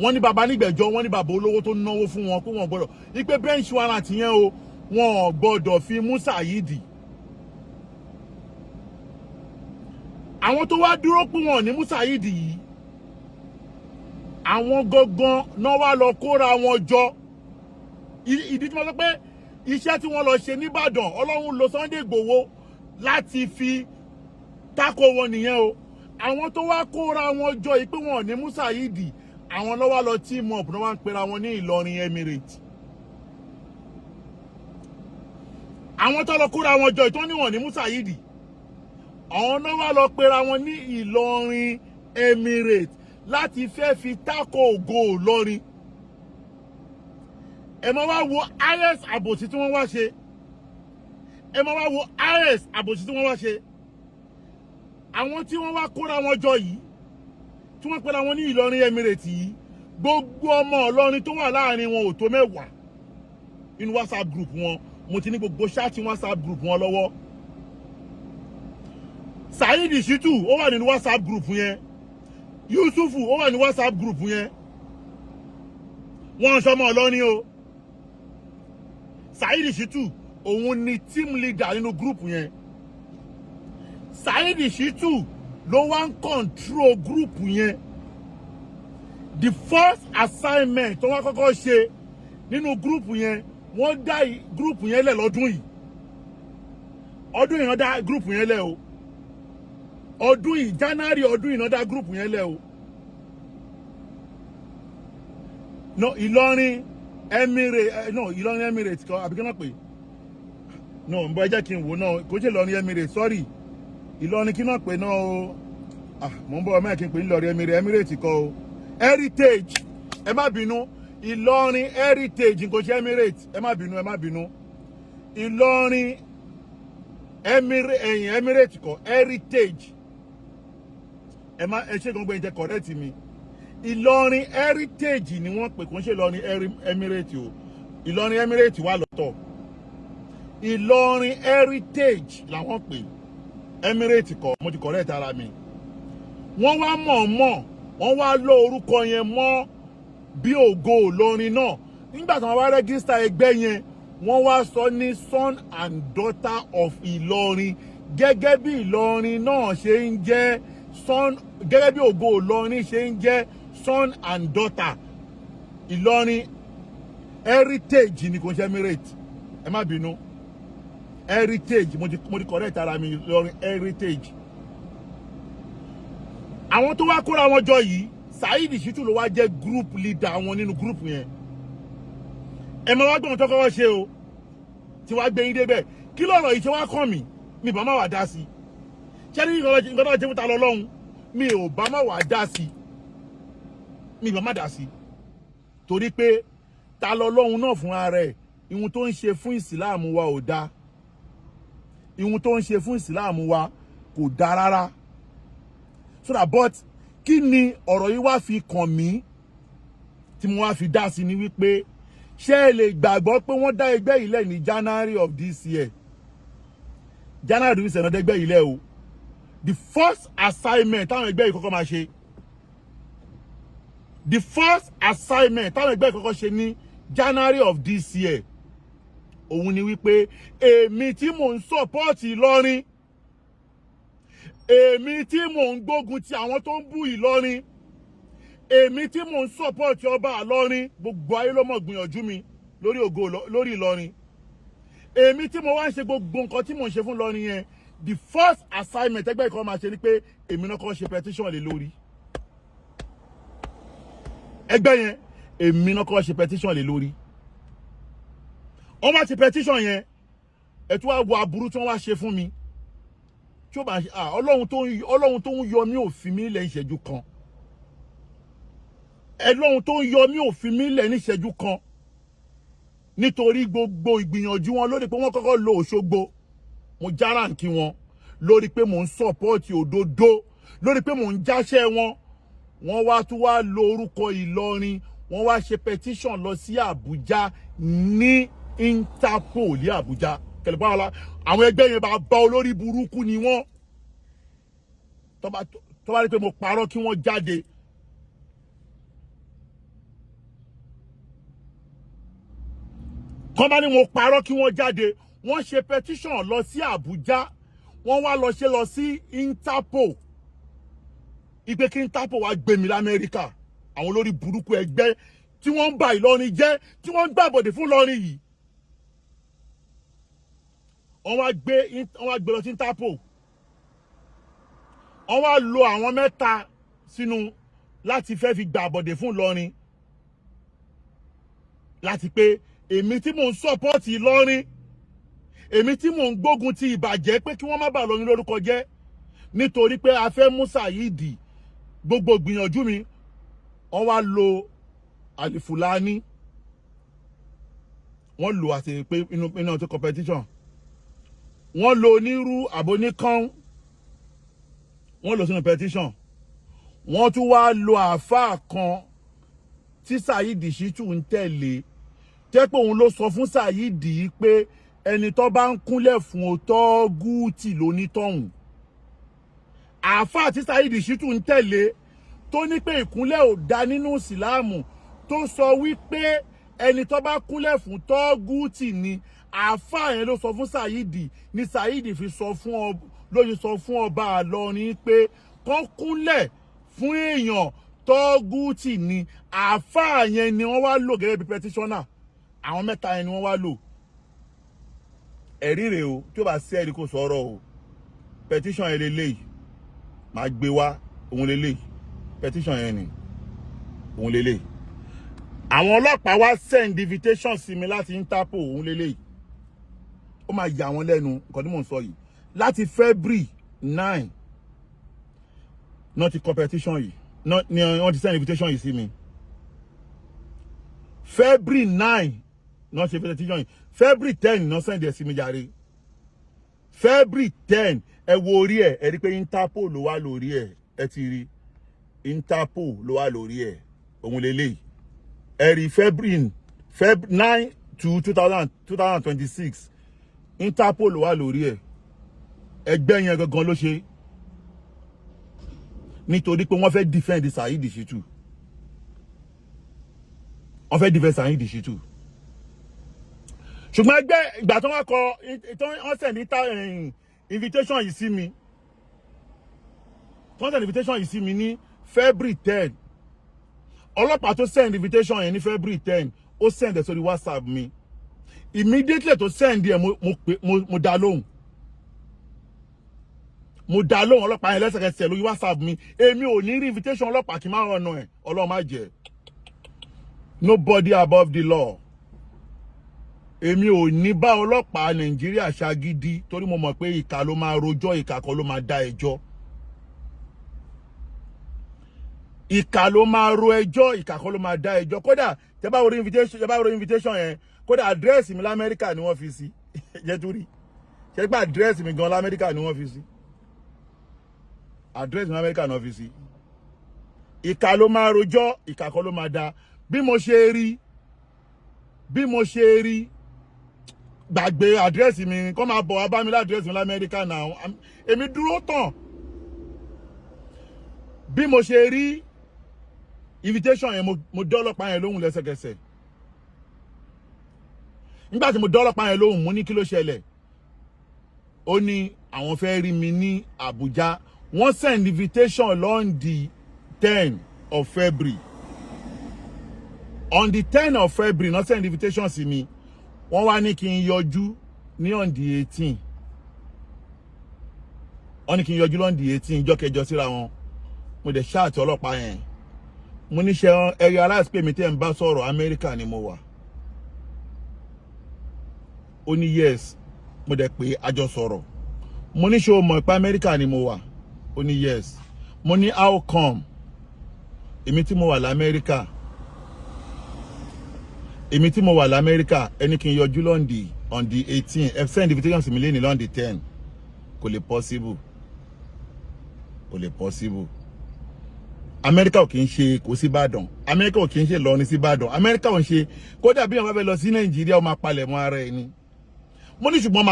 Wọ́n ní bàbá nígbẹ̀jọ́, wọ́n ní bàbá olówó tó náwó fún wọn pé wọ́n gbọ́dọ̀. Ipe bench warrant yẹn o, wọ́n gbọ́dọ̀ fi mú Saheed. Àwọn tó wá dúró pé wọ́n ní mú Saheed yìí. Àwọn gangan náà wá lọ kóra wọn jọ. Ìdí tí wọ́n sọ pé iṣẹ́ tí wọ́n lọ ṣe nìbàdàn Ọlọ́run lo Sunday Igboho láti fi tako wọn nìyẹn o. Àwọn tó wá kóra wọn jọ yìí pé wọn ò ní mú Saheed, àwọn ló wá lọ team up náà wá ń pera wọn ní Ìlọrin Emirate. Àwọn tó lọ kóra wọn jọ ìtọ́ ní wọn ní mú Saheed, àwọn náà wá lọ pera wọn ní Ìlọrin Emirate láti fẹ́ fi tako ògo Ìlọrin. Ẹ máa wá wo IS àbòsí tí wọ́n wá ṣe. Ẹ máa wá wo IS àbòsí tí wọ́n wá ṣe. Àwọn tí wọ́n wá kóra wọn jọ yìí, tí wọ́n pera wọn ní Ìlọrin Emirate yìí, gbogbo ọmọ Ìlọrin tó wà láàrin wọn ò tó 10 nínú WhatsApp group wọn. Mo ti ní gbogbo ṣáàtì WhatsApp group wọn lọ́wọ́. Saheed Shittu ó wà nínú WhatsApp group yẹn. Yusufu ó wà ní WhatsApp group yẹn. Wọ́n ṣọmọ Ìlọrin o. Saheed Shittu òun ni team leader nínú group yẹn. Saheed Shittu ló wá ń control group yẹn. The first assignment tó wá kọ́kọ́ ṣe nínú group yẹn, wọ́n dá group yẹn lẹ̀ lọ́dún yìí. Ọdún yìí wọ́n dá group yẹn lẹ̀ o. Ọdún yìí January ọdún yìí wọ́n dá group yẹn lẹ̀ o. No, Ìlọrin Emirate, no, Ìlọrin Emirate kan àbí kí wọ́n pè. No, ń bọ̀ ẹ jẹ́ kí n wò náà, kò ṣe Ìlọrin Emirate, sorry. Ìlọrin kí náà pè náà o. Mo ń bọ̀ ọmọ ẹ̀ kí n pè ní Ìlọrin Emirate kan o. Heritage, ẹ má bínú. Ìlọrin Heritage kò ṣe Emirate, ẹ má bínú. Ìlọrin Emirate kan, Heritage. Ẹ ṣe kan gbé ìjẹ correct mi. Ìlọrin Heritage ni wọ́n pè, kò ṣe Ìlọrin Emirate o. Ìlọrin Emirate wà lọ́tọ̀. Ìlọrin Heritage làwọn pè. Emirates kọ́ mo ti correct ara mi wọ́n wá mọ̀ọ́mọ̀ wọ́n wá lọ orúkọ yẹn mọ́ bí ògo Ìlọrin náà nígbà tí wọ́n wá rẹ́gísítà ẹgbẹ́ yẹn wọ́n wá sọ ní son and daughter of Ìlọrin gẹ́gẹ́ bí Ìlọrin náà ṣe ń jẹ́ son gẹ́gẹ́ bí ògo Ìlọrin ṣe ń jẹ́ son and daughter Ìlọrin heritage ni kò ṣe Emirates ẹ má bínú heritage mo ti correct ara mi Ìlọrin heritage àwọn tó wá kóra wọn jọ yìí Saheed Shittu ló wá jẹ́ group leader wọn nínú group yẹn ẹ máa wá gbọ́n tó kọ́kọ́ ṣe o tí wàá gbé yín débẹ̀ kí lọ́rọ̀ yìí ṣe wá kàn mí mi bá má wà dá sí ṣé ní nǹkan tó ṣe fún ta lọ́lọ́run mi ò bá má wà dá sí mi bá má dá sí torí pé ta lọ́lọ́run náà fún ara ẹ̀ ihun tó ń ṣe fún ìsìláàmù wa ò dá ihun tó ń ṣe fún ìsìláàmù wa kò dá rárá so that but kí ni ọ̀rọ̀ yìí wá fi kàn mí tí mo wá fi dá sí ni wípé ṣé ẹ lè gbàgbọ́ pé wọ́n dá ẹgbẹ́ yìí lẹ̀ ní January of this year January this year náà dẹ́gbẹ́ yìí lẹ̀ o the first assignment táwọn ẹgbẹ́ yìí kọ́kọ́ máa ṣe the first assignment táwọn ẹgbẹ́ yìí kọ́kọ́ ṣe ní January of this year òun ni wípé èmi tí mò ń support Ìlọrin èmi tí mò ń gbógun ti àwọn tó ń bú Ìlọrin èmi tí mò ń support ọba Ìlọrin gbogbo ayé ló mọ̀ gbìyànjú mi lórí ògo lórí Ìlọrin èmi tí mo wá ń ṣe gbogbo nǹkan tí mò ń ṣe fún Ìlọrin yẹn the first assignment ẹgbẹ́ ìkọ́ máa ṣe ni pé èmi náà kọ́ ṣe petition lé lórí ẹgbẹ́ yẹn èmi náà kọ́ ṣe petition lé lórí wọ́n máa ti petition yẹn ẹ̀tún wá wo aburú tí wọ́n wá ṣe fún mi tí ó bá ṣe Ọlọ́run tó ń yọ mí ò fi mí lẹ̀ ìṣẹ́jú kan Ọlọ́run tó ń yọ mí ò fi mí lẹ̀ ní ìṣẹ́jú kan nítorí gbogbo ìgbìyànjú wọn lórí pé wọ́n kọ́kọ́ lo Òṣogbo mo járáǹkì wọn lórí pé mò ń sọ́pọ́ọ̀tì òdodo lórí pé mò ń jáṣẹ́ wọn wọ́n wá tún wá lo orúkọ Ìlọrin wọ́n wá ṣe petition lọ sí Àbújá ní Interpol ní Àbújá kẹlẹ́bá wàlá àwọn ẹgbẹ́ yẹn bá bá olórí burúkú ni wọ́n tó bá rí pé mo parọ́ kí wọ́n jáde kọ́ bá ní mo parọ́ kí wọ́n jáde wọ́n ṣe petition lọ sí Àbújá wọ́n wá lọ ṣe lọ sí Interpol ìpè kí Interpol wá gbé mi l'Amẹ́ríkà àwọn olórí burúkú ẹgbẹ́ tí wọ́n ń ba Ìlọrin jẹ́ tí wọ́n ń gbàbọ̀dè fún Ìlọrin yìí wọ́n wá gbé lọ sí Interpol wọ́n wá lo àwọn mẹ́ta sínú láti fẹ́ fi gbàbọ̀dè fún Ìlọrin láti pé èmi tí mò ń support Ìlọrin èmi tí mò ń gbógun ti ìbàjẹ́ pé kí wọ́n má bà Ìlọrin lórúkọ jẹ́ nítorí pé a fẹ́ mú Saheed gbogbo gbìyànjú mi wọ́n wá lo Alifulani wọ́n lò àti pé inú ti competition wọ́n lo onírú àbóníkan wọ́n lò sínú petition wọ́n tún wá lo àáfàá kan tí Saheed Shittu ń tẹ̀lé tẹ́ pé òun ló sọ fún Saheed yìí pé ẹni tó bá ń kúnlẹ̀ fún ọtọ́ gúútì lónítọ̀hún àáfàá tí Saheed Shittu ń tẹ̀lé tó ní pé ìkúnlẹ̀ ò dá nínú ìsìláàmù tó sọ wípé ẹni tó bá kúnlẹ̀ fún tọ́gútì ni àáfàá yẹn ló sọ fún Saheed ní Saheed fi sọ fún ọba Ìlọrin pé kán kúnlẹ̀ fún èèyàn tọ́gútì ni àáfàá yẹn ni wọ́n wá lò gẹ́gẹ́ bí petitioner àwọn mẹ́ta yẹn ni wọ́n wá lò ẹ̀rí rèé o tí ó bá sí ẹ̀rí kò sọ̀rọ̀ o petition yẹn lélẹ́yìí máa gbé wá òun lélẹ́yìí petition yẹn ni òun lélẹ́yìí àwọn ọlọ́pàá wá send invitation sí mi láti Interpol òun lélẹ́yìí ó máa yà wọ́n lẹ́nu nǹkan tí mò ń sọ yìí láti February 9 náà ti competition yìí ni wọ́n ti send invitation yìí sí mi February 9 náà ṣe petition yìí February 10 náà send ẹ̀ sí mi jàre February 10 ẹ wo orí ẹ̀ ẹ rí pé Interpol ló wà lórí ẹ̀ ẹ ti rí Interpol ló wà lórí ẹ̀ òun lélẹ́yìí ẹ rí February 9 to 2026 Interpol ló wà lórí ẹ̀ ẹgbẹ́ yẹn gangan ló ṣe nítorí pé wọ́n fẹ́ defend Saheed Shittu wọ́n fẹ́ defend Saheed Shittu ṣùgbọ́n ẹgbẹ́ ìgbà tó wọ́n kọ wọ́n send invitation yìí sí mi wọ́n send invitation yìí sí mi ní February 10 ọlọ́pàá tó send invitation yẹn ní February 10 ó send ẹ̀ sórí WhatsApp mi immediately tó send ẹ̀ mo dá lóhùn ọlọ́pàá yẹn lẹ́sẹ̀kẹsẹ̀ lórí WhatsApp mi èmi ò ní rí invitation ọlọ́pàá kí n má rànà ẹ̀ Ọlọ́run má jẹ́ nobody above the law èmi ò ní bá ọlọ́pàá Nàìjíríà ṣagídí torí mo mọ̀ pé ìkà ló máa rojọ́ ìkà kan ló máa dá ẹjọ́ ìkà ló máa ro ẹjọ́ ìkà kan ló máa dá ẹjọ́ kódà tẹ́ bá rí invitation yẹn kódà àdírẹ́sì mi l'Amẹ́ríkà ni wọ́n fi sí jẹ́ torí ṣe pé àdírẹ́sì mi gan l'Amẹ́ríkà ni wọ́n fi sí àdírẹ́sì mi l'Amẹ́ríkà ni wọ́n fi sí ìkà ló máa rojọ́ ìkà kan ló máa dá bí mo ṣe rí gbàgbé àdírẹ́sì mi kọ́ máa bọ̀ wá bá mi l'àdírẹ́sì mi l'Amẹ́ríkà náà èmi dúró tán bí mo ṣe rí invitation yẹn mo dá ọlọ́pàá yẹn lóhùn lẹ́sẹ̀kẹsẹ̀ nígbà tí mo dá ọlọ́pàá yẹn lóhùn mo ní kí ló ṣẹlẹ̀ ó ní àwọn fẹ́ rí mi ní Àbújá wọ́n send invitation on the 10 of February on the 10 of February wọ́n send invitation sí mi wọ́n wá ní kí n yọjú ní on the 18 wọ́n ní kí n yọjú on the 18 ìjọ́ kẹjọ síra wọn mo dẹ̀ ṣáàtì ọlọ́pàá yẹn mo ní ṣe ẹ̀rí aláìsí mi tẹ́ ń bá sọ̀rọ̀ Amẹ́ríkà ni mo wà ó ní yes mo dẹ̀ pé a jọ sọ̀rọ̀ mo ní ṣé o mọ̀ pé Amẹ́ríkà ni mo wà ó ní yes mo ní how come èmi tí mo wà l'Amẹ́ríkà ẹni kí n yọjú lọ́ndì on the 18 ẹ send invitation sí mi lẹ́ni lọ́ndì 10 kò lè possible Amẹ́ríkà ò kì í ṣe kò sí Ìbàdàn Amẹ́ríkà ò kì í ṣe lọ́rin sí Ìbàdàn Amẹ́ríkà ò ń ṣe kódà bí wọn bá fẹ́ lọ sí Nàìjíríà ó máa palẹ̀ mọ́ ara ẹ̀ ni mo ní ṣùgbọ́n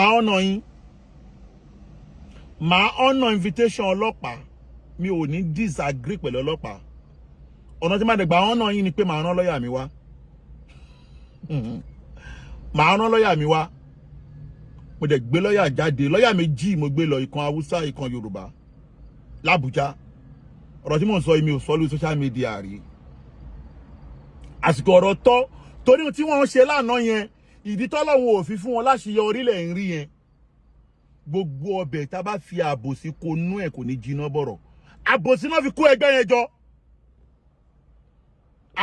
màá ọ̀nà invitation ọlọ́pàá mi ò ní disagree pẹ̀lú ọlọ́pàá ọ̀nà tí máa dẹ̀gbà ọ̀nà yín ni pé màá rán lọ́ọ̀yà mi wá mo dẹ̀ gbé lọ́ọ̀yà jáde lọ́ọ̀yà méjì mo gbé lọ ìkan Haúsá ìkan Yorùbá l'Àbújá ọ̀rọ̀ tí mò ń sọ yìí mi ò sọ lórí social media rí àsìkò ọ̀rọ̀ tọ́ torí tí wọ́n ṣe lánàá yẹn ìdí tọ́lọ́run ò fi fún wọn láṣeyọ orílẹ̀ ń rí yẹn gbogbo ọbẹ̀ tá a bá fi àbòsí konú ẹ̀ kò ní jiná bọ̀rọ̀ àbòsí náà fi kó ẹgbẹ́ yẹn jọ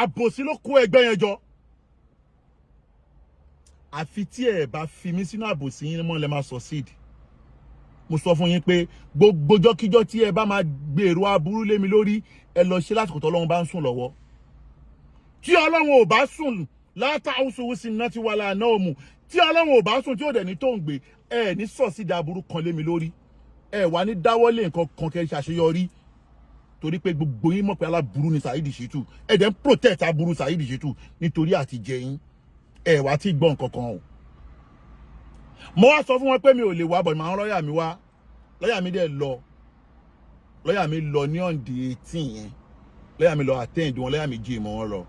àbòsí ló kó ẹgbẹ́ yẹn jọ àfi tí ẹ bá fi mí sínú àbòsí yín mọ́ lẹ máa succeed mo sọ fún yín pé gbogbo jọ́kíjọ́ tí ẹ bá máa gbèrò aburú lé mi lórí ẹ lọ ṣe lásìkò tọ́lọ́run bá ń sùn lọ́wọ́ tí Ọlọ́run ò bá sùn látàúsùwù sí iná tí wà láàánú òmù tí Ọlọ́run ò bá sùn tí ò dẹ̀ ní tó ń gbé ẹ ní sọ̀sídà aburú kan lé mi lórí ẹ wà ní dáwọ́lé nǹkan kan kẹ́ ṣàṣeyọrí torí pé gbogbo yín mọ̀ pé aláburú ni Saheed Shittu ẹ dẹ̀ ń protect aburú Saheed Shittu nítorí àti jẹ yín ẹ wá tí gbọ́ nǹkan kan o mo wá sọ fún wọn pé mi ò lè wá bọ̀ màá lọ́ọ̀yà mi wá lọ́ọ̀yà mi dẹ̀ lọ́ọ̀yà mi lọ ní on the 18 yẹn lọ́ọ̀yà mi lọ attend wọn lọ́ọ̀yà mi jí ìmọ̀ wọn lọ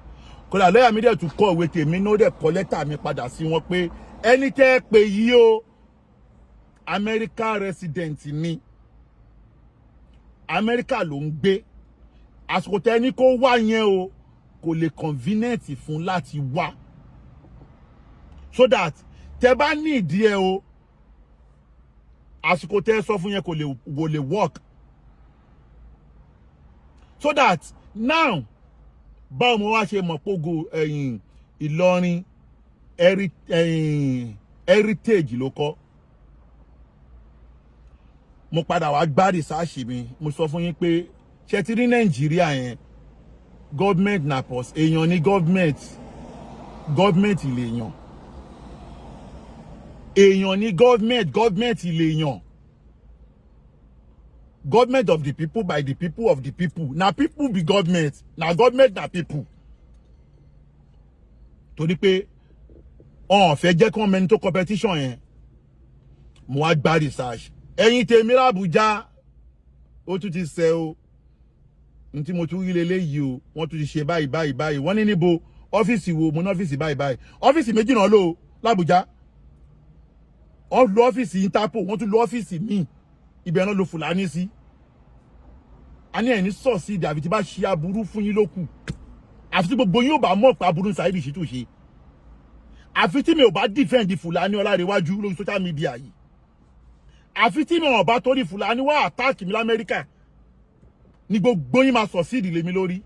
kódà lọ́ọ̀yà mi dẹ̀ tún kọ ìwé tèmi náà dẹ̀ kọ lẹ́tà mi padà sí wọn pé ẹni tẹ́ ẹ pé yìí o America resident ni America ló ń gbé àsìkò tẹ́ ẹni kó wá yẹn o kò lè convenient fún láti wá so that tẹ́ bá ní ìdí ẹ o àsìkò tẹ́ sọ fún yẹn kò lè work so that now báwo mo wá ṣe mọ̀ pógo Ìlọrin heritage ló kọ́ mo padà wá gbá rìsáàṣì mi mo sọ fún yín pé ṣe ti rí Nàìjíríà yẹn government na pos èèyàn ní government ilé èèyàn ní government ilé èèyàn government of the people by the people of the people na people be government na government na people torí pé ọ̀n fẹ́ jẹ́ kí wọ́n mẹ́ni tó competition yẹn mo wá gbá research ẹ̀yin tèmi l'Abuja ó tún ti ṣe o ntí mo tún rí leléyìí o wọ́n tún ti ṣe báyìí wọ́n ní níbo ọ́fíìsì wo mo ní ọ́fíìsì báyìí ọ́fíìsì méjì náà lò l'Abuja wọ́n lo ọ́fíìsì Interpol wọ́n tún lo ọ́fíìsì míì ibẹ̀ náà lo Fúlàní sí a ní ẹni sọ̀sídìí àfi tí bá ṣe aburú fún yín lókù àfi tí gbogbo yín ò bá mọ̀ pé aburú Saheed Shittu ṣe àfi tí mi ò bá defend Fúlàní Ọlárewájú lórí social media yìí àfi tí mi ò bá torí Fúlàní wá attack mi l'Amẹ́ríkà ní gbogbo yín máa sọ̀sídìí lé mi lórí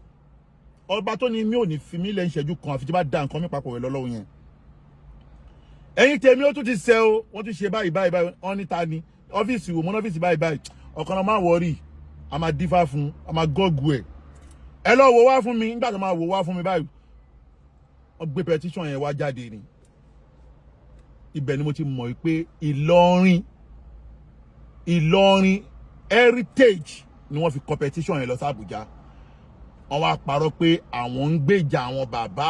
ọba tó ní mi ò ní fi mí lẹ́yìn ìṣẹ́jú kan àfi tí bá da nǹkan mi papọ̀ rẹ̀ lọ́lọ́run yẹn ẹ̀yin tèmi ó tún ti ṣe o wọ́n tún ṣe báyìí wọ́n ní Tani ọ́fíìsì wo mo ní ọ́fíìsì báyìí ọ̀kan náà máa wọrí a máa dífá fún a máa gọ́ọ̀gù ẹ lọ wo wá fún mi nígbà tó máa wo wá fún mi báyìí wọ́n gbé petition yẹn wá jáde ni ibẹ̀ ni mo ti mọ̀ pé Ìlọrin heritage ni wọ́n fi competition yẹn lọ sí Abuja wọ́n wá parọ́ pé àwọn ń gbèjà àwọn bàbá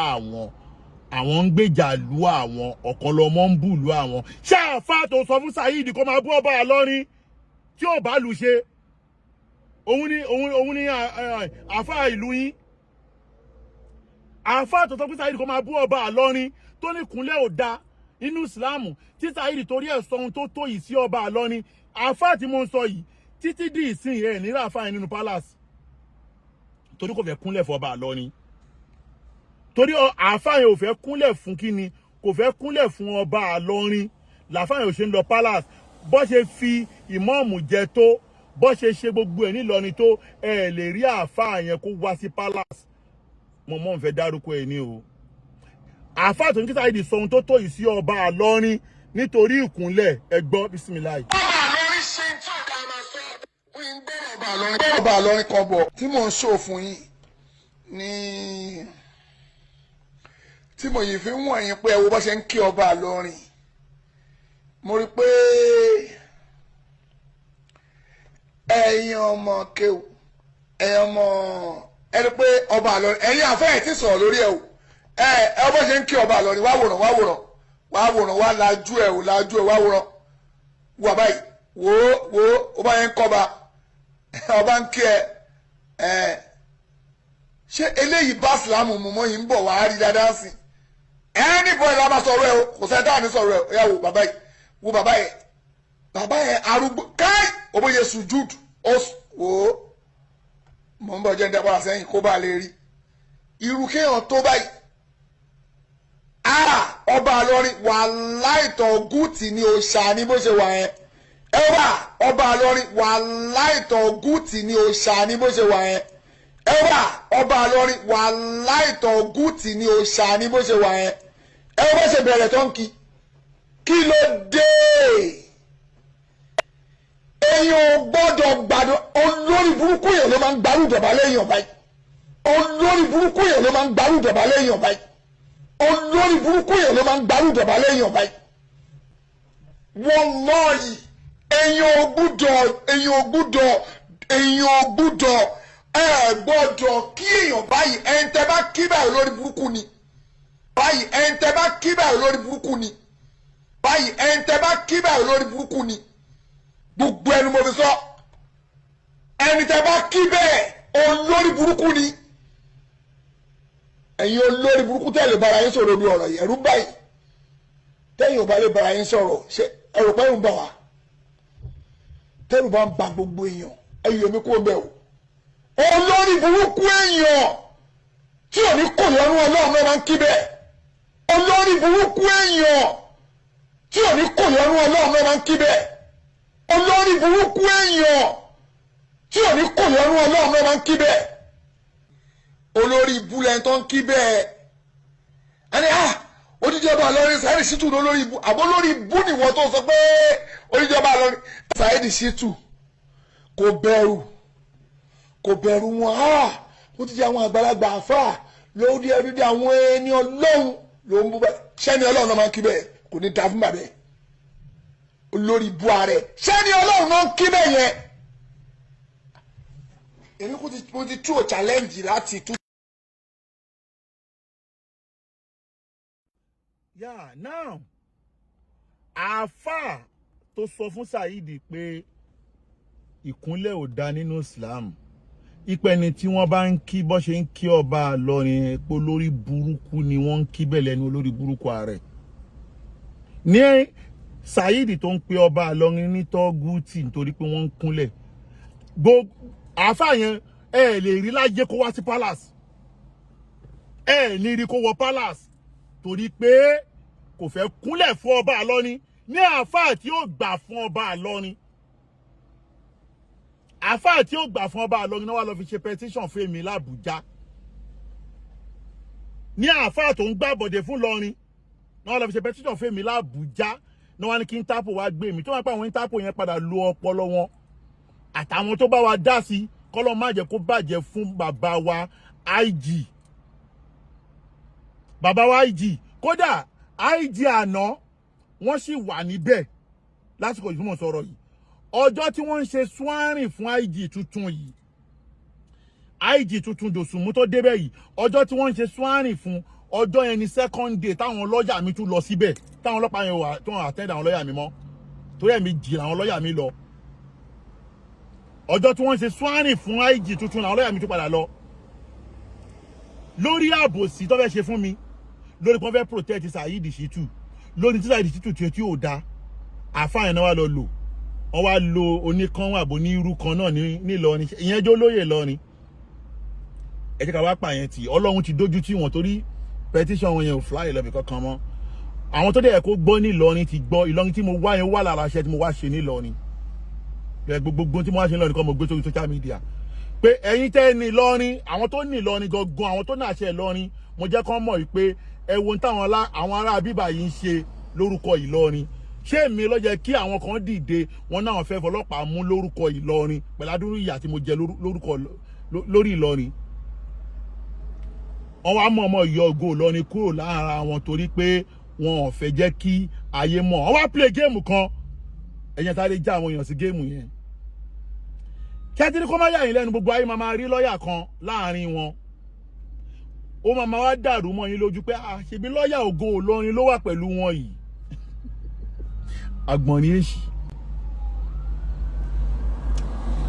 àwọn ń gbèjà ìlú àwọn ọ̀kọ̀lọ́mọ ń bù ìlú àwọn ṣé àfáà tó sọ fún Saheed kó máa bú ọba Ìlọrin tí ò bá lù ṣe òun ni àfáà ìlú yín àfáà tó sọ fún Saheed kó máa bú ọba Ìlọrin tó ní kúnlẹ̀ ò da nínú ìsìláàmù tí Saheed torí ẹ̀ sọ ohun tó tó yìí sí ọba Ìlọrin àfáà tí mo ń sọ yìí títí di ìsìn ẹ̀ nílò àfáà nínú palace torí kò fẹ́ kúnlẹ̀ fún ọba Ìlọrin torí àfáà yẹn ò fẹ́ kúnlẹ̀ fún kíni kò fẹ́ kúnlẹ̀ fún ọba Ìlọrin làfáà yẹn ò ṣe ń lọ palace bó ṣe fi ìmọ̀ọ̀mù jẹ tó bó ṣe ṣe gbogbo ẹ̀ nílọrin tó ẹ lè rí àfáà yẹn kó wá sí palace mo mọ̀ ń fẹ́ dárúkọ ẹ̀ ní o àfáà tó ní kí Saheed sọ ohun tó tó yìí sí ọba Ìlọrin nítorí ìkúnlẹ̀ ẹ gbọ́ bísímìláì. ọba Ìlọrin kan bọ̀ tí mò ń ṣó fún yín ní tí mo yìí fi ń wọ̀n yín pé ẹ wo bó ṣe ń kí ọba Ìlọrin mo rí pé ẹ̀yin ọmọ kéwù ẹ rí pé ọba Ìlọrin ẹ̀yin àfẹ́yẹ̀ tí sọ̀rọ̀ lórí ẹ̀ o ẹ bó ṣe ń kí ọba Ìlọrin wá lajú ẹ̀ wá wòrán wà báyìí wò ó bá yẹn ń kọ́ba ọba ń kí ẹ ṣé eléyìí bá Ìsìlámù mú mọ́ yìí ń bọ̀ wá rí dáadáa sí ẹni bọ́ ẹ̀ lábá sọ̀rọ̀ ẹ o kò sẹ́ dáa ní sọ̀rọ̀ ẹ yà wò bàbá yẹn arúgbó káì òbóye sùjúd ó wò ó mọ̀ ń bọ̀ jẹ́ ń dẹ́pọ̀ àsẹ́yìn kó bá lè rí irú kéèyàn tó báyìí ọba Ìlọrin wà láìtọ̀ gúùtì ní òòṣà ní bó ṣe wà yẹn ọba Ìlọrin wà láìtọ̀ gúùtì ní òòṣà ní bó ṣe wà yẹn ọba Ìlọrin wà láìtọ̀ gúùtì ní òòṣà ní bó ṣe wà yẹn bó ṣe bẹ̀rẹ̀ tó ń kí ló dé èèyàn ò gbọ́dọ̀ gbàdọ̀ olórí burúkú yẹn ló máa ń gbarú ìjọba lẹ́yìn báyìí olórí burúkú yẹn ló máa ń gbarú ìjọba lẹ́yìn báyìí olórí burúkú yẹn ló máa ń gbarú ìjọba lẹ́yìn báyìí wallahi èèyàn ò gbọ́dọ̀ kí èèyàn báyìí ẹni tẹ́ bá kí báyìí olórí burúkú ni báyìí ẹni tẹ́ bá kí báyìí olórí burúkú ni báyìí ẹni tẹ́ bá kí báyìí olórí burúkú ni gbogbo ẹnu mo fi sọ ẹni tẹ́ bá kí bẹ́ẹ̀ olórí burúkú ni ẹ̀yin olórí burúkú tẹ́ lè bára yín sọ̀rọ̀ lórí ọ̀rọ̀ yẹn ẹ̀rù báyìí tẹ́yìn ò bá lè bára yín sọ̀rọ̀ ṣe ẹ̀rù báyìí ń bà wá tẹ́rù bá ń ba gbogbo èèyàn ẹ̀yìn omi kó bẹ́ẹ̀ o olórí burúkú èèyàn tí ò ní kò lọ́rùn Ọlọ́run náà máa ń kí bẹ́ẹ̀ olórí burúkú èèyàn tí ò ní kò lọ́rùn Ọlọ́run náà máa ń kí bẹ́ẹ̀ olórí burúkú èèyàn tí ò ní kò lọ́rùn Ọlọ́run náà máa ń kí bẹ́ẹ̀ olórí ibú lẹ́yìn tó ń kí bẹ́ẹ̀ ẹni odidi ọba Ìlọrin Saheed Shittu lórí ibú àbó lórí ibú nìwọ tó sọ pé odidi ọba Ìlọrin Saheed Shittu kò bẹ̀rù wọn ó ti di àwọn àgbàlagbà àfà lórí ẹbí bí àwọn ẹni Ọlọ́run ló ń bú bẹ́ẹ̀ ṣẹ́ni Ọlọ́run náà máa ń kí bẹ́ẹ̀ kò ní ta fún bàbá ẹ̀ olórí ibú ààrẹ ṣẹ́ni Ọlọ́run náà ń kí bẹ́ẹ̀ yẹn èmi kò ti tú ò challenge láti tú. Yeah, now àáfàá tó sọ fún Saheed pé ìkúnlẹ̀ ò dá nínú Islam. Ìpẹni tí wọ́n bá ń kí bó ṣe ń kí ọba Ìlọrin epo lórí burúkú ni wọ́n ń kí bẹ́ẹ̀ lẹ́nu olórí burúkú ààrẹ. Ní Saheed tó ń pe ọba Ìlọrin ní tọ́gùtì nítorí pé wọ́n ń kúnlẹ̀. Àáfà yẹn ẹ lè rí láyé kó wá sí palace. Ẹ ní rí kó wọ palace torí pé kò fẹ́ kúnlẹ̀ fún ọba Ìlọrin ní àáfà tí ó gbà fún ọba Ìlọrin. Àáfà tí ó gbà fún ọba Ìlọrin náà wá lọ fi ṣe petition fún èmi l'Àbújá. Ní àáfà tó ń Gbabode fún Ìlọrin náà wá lọ fi ṣe petition fún èmi l'Àbújá. Náà wá ní kí Interpol wá gbé mi tó wá pé àwọn Interpol yẹn padà lo ọpọlọ wọn àtàwọn tó bá wa dá sí kọ́lọ́ má jẹ́ kó bàjẹ́ fún bàbá wa IG. Bàbá wa IG kódà IG àná wọ́n sì wà níbẹ̀ lásìkò yìí mo sọ̀rọ̀ yìí. Ọjọ́ tí wọ́n ń ṣe swearing fún IG tuntun yìí, IG tuntun Dòsùnmú tó débẹ̀ yìí, ọjọ́ tí wọ́n ń ṣe swearing fún ọjọ́ yẹn ni second day táwọn lọ́ọ̀yà mi tún lọ síbẹ̀ táwọn ọlọ́pàá yẹn wà tó ń attend àwọn lọ́ọ̀yà mi mọ́ torí ẹ̀mí jì làwọn lọ́ọ̀yà mi lọ. Ọjọ́ tí wọ́n ń ṣe swearing fún IG tuntun làwọn lọ́ọ̀yà mi tún padà lọ. Lórí àbòsí tó fẹ́ ṣe fún mi lórí pé wọ́n fẹ́ protect Saheed Shittu lórí tí Saheed Shittu tí ò da àfáà yẹn náà wà lọ lò wọ́n wá lo oníkanwà àbò ní irú kan náà ní Ìlọrin ìyẹn jẹ́ olóyè Ìlọrin. Ẹ jẹ́ ká wá pa yẹn tì Ọlọ́run ti dójú tì wọ́n torí petition wọn yẹn ò fly lọ́bì kankan mọ́. Àwọn tó dẹ̀ kó gbọ́ ní Ìlọrin ti gbọ́. Ìlọrin tí mo wá yẹn wà lára iṣẹ́ tí mo wá ṣe ní Ìlọrin. Gbogbo tí mo wá ṣe ní Ìlọrin kan mo gbé sórí social media pé ẹ̀yin tẹ́ ní Ìlọrin àwọn tó ní Ìlọrin gangan àwọn tó ní àṣẹ Ìlọrin mo jẹ́ kán mọ̀ wípé ẹ wo táwọn àwọn ará bíbà yìí ń ṣe lórúkọ Ìlọrin. Ṣé èmi ló jẹ́ kí àwọn kan dìde wọn náà fẹ́ fọlọ́pàá mú lórúkọ Ìlọrin pẹ̀lú adúrú ìyà tí mo jẹ lórí Ìlọrin. Wọ́n wá mọ̀ ọmọ yọ ògo Ìlọrin kúrò lára wọn torí pé wọn ò fẹ́ jẹ́ kí ayé mọ̀. Wọ́n wá play game kan ẹ̀yẹn sáré já àwọn èèyàn sí game yẹn. Kẹ́tìrí kó má yà yín lẹ́nu gbogbo ayé máa rí lọ́ọ̀yà kan láàrin wọn. Ó máa wá dàrú mọ́ yín lójú pé ṣebí lọ́ọ̀yà ògo Ìlọrin ló wà pẹ̀lú wọn yìí. Àgbọ̀n ní èṣì.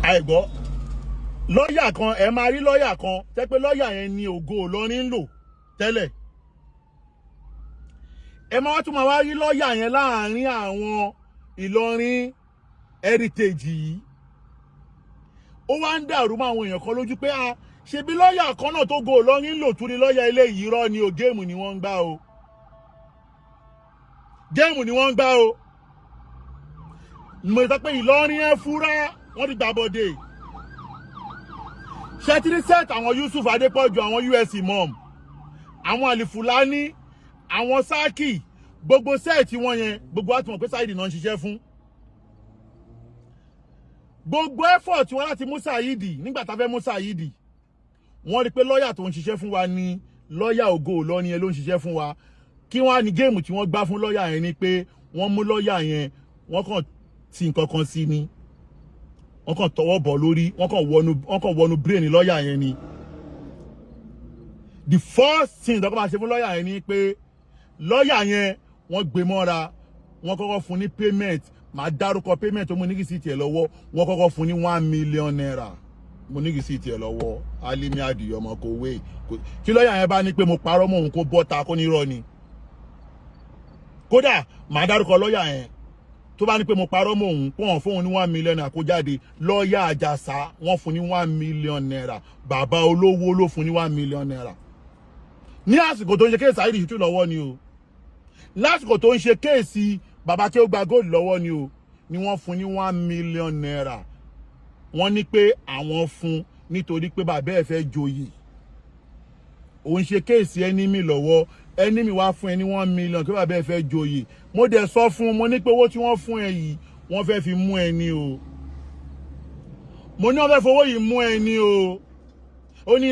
Àìgbọ́ lọ́ọ̀yà kan ẹ máa rí lọ́ọ̀yà kan tẹ́ pé lọ́ọ̀yà yẹn ni ògo Ìlọrin ń lò tẹ́lẹ̀. Ẹ máa tún máa wá rí lọ́ọ̀yà yẹn láàrin àwọn Ìlọrin heritage yìí. Ó wá ń dàrú mọ́ àwọn èèyàn kan lójú pé ṣebí lọ́ọ̀yà kan náà tó go Ìlọrin ń lò tún ni lọ́ọ̀yà eléyìí rọ́ ni o géèmù ni wọ́n ń gbá o. Géèmù ni wọ́n ń gbá o. Mo sọ pé Ìlọrin Efunra wọ́n ti Gbabode. Ṣẹ́tírí set àwọn Yusuf Adépọ̀jù àwọn US Imam àwọn Alifulani àwọn Saki gbogbo set wọn yẹn gbogbo àti mọ̀ pé Saheed náà ń ṣiṣẹ́ fún. Gbogbo effort wọn láti mú Saheed nígbà tá fẹ́ mú Saheed wọ́n rí pé lọ́ọ̀yà tó ń ṣiṣẹ́ fún wa ni lọ́ọ̀yà ògo Ìlọrin yẹn ló ń ṣiṣẹ́ fún wa. Kí wọ́n á ní géèmù tí wọ́n gbá fún lọ́ọ̀yà yẹn ni pé wọ́n mú lọ́ọ̀yà yẹn wọ́n kàn tí nǹkan kan sí ni wọ́n kàn tọwọ́ bọ̀ lórí wọ́n kàn wọnú brain lọ́ọ̀yà yẹn ni. The first thing tó kọ́ máa ṣe fún lọ́ọ̀yà yẹn ni pé lọ́ọ̀yà yẹn wọ́n gbé mọ́ra wọ́n kọ́kọ́ fún ní payment màá dárúkọ payment tó mú ní rìsíìtì ẹ̀ lọ́wọ́ wọ́n kọ́kọ́ fún ní $1 million mo ní rìsíìtì ẹ̀ lọ́wọ́ alimi adìyẹ ọmọ kò wé kí lọ́ọ̀yà yẹn bá ní pé mo parọ́ mọ́ òun kó bọ́ta kó ní irọ́ ni kódà màá dárúkọ lọ́ọ̀yà yẹn tó bá ní pé mo parọ́ mọ́ òun pọ́n fún òun ní $1 million kó jáde lọ́ọ̀yà Àjàsá wọ́n fún ní $1 million bàbá olówó ló fún ní $1 million ní àsìkò tó ń ṣe kéèsì Saheed Shittu lọ́wọ́ ni o lásìkò tó ń ṣe kéèsì bàbá tí ó gba gold lọ́wọ́ ni o ni wọ́n fún ní $1 million wọ́n ní pé àwọn fún nítorí pé bàbá ẹ̀ fẹ́ joyè òun ṣe kéèsì enemy lọ́wọ́ enemy wá fún ẹ ní $1 million kí bàbá ẹ̀ fẹ́ joyè mo dẹ̀ sọ fún mo ní pé owó tí wọ́n fún ẹ yìí wọ́n fẹ́ fi mú ẹ ní o mo ní wọ́n fẹ́ fowó yìí mú ẹ ní o ó ní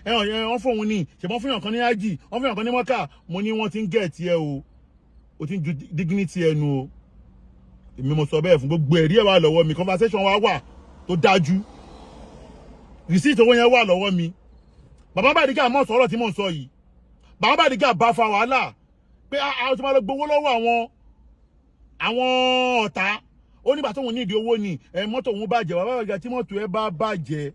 wọ́n fún òun ní ṣùgbọ́n fún yàn kan ní ájì wọ́n fún yàn kan ní mọ́kà mo ní wọ́n ti ń gẹ̀ẹ́tì ẹ o ti ń ju dignity ẹnu o èmi mo sọ bẹ́ẹ̀ fún gbogbo ẹ̀rí ẹ̀ wà lọ́wọ́ mi conversation wa wà tó dájú receipt owó yẹn wà lọ́wọ́ mi bàbá Bàdígà mọ̀ sọ̀rọ̀ tí mò ń sọ yìí bàbá Bàdígà bá fa wàhálà pé àwọn tí máa lọ gbowó lọ́wọ́ àwọn ọ̀tá ó nígbà tóun ní ìdí owó ni mọ́tò òun bàjẹ́ bàbá Bariga tí mọ́tò ẹ bá bàjẹ́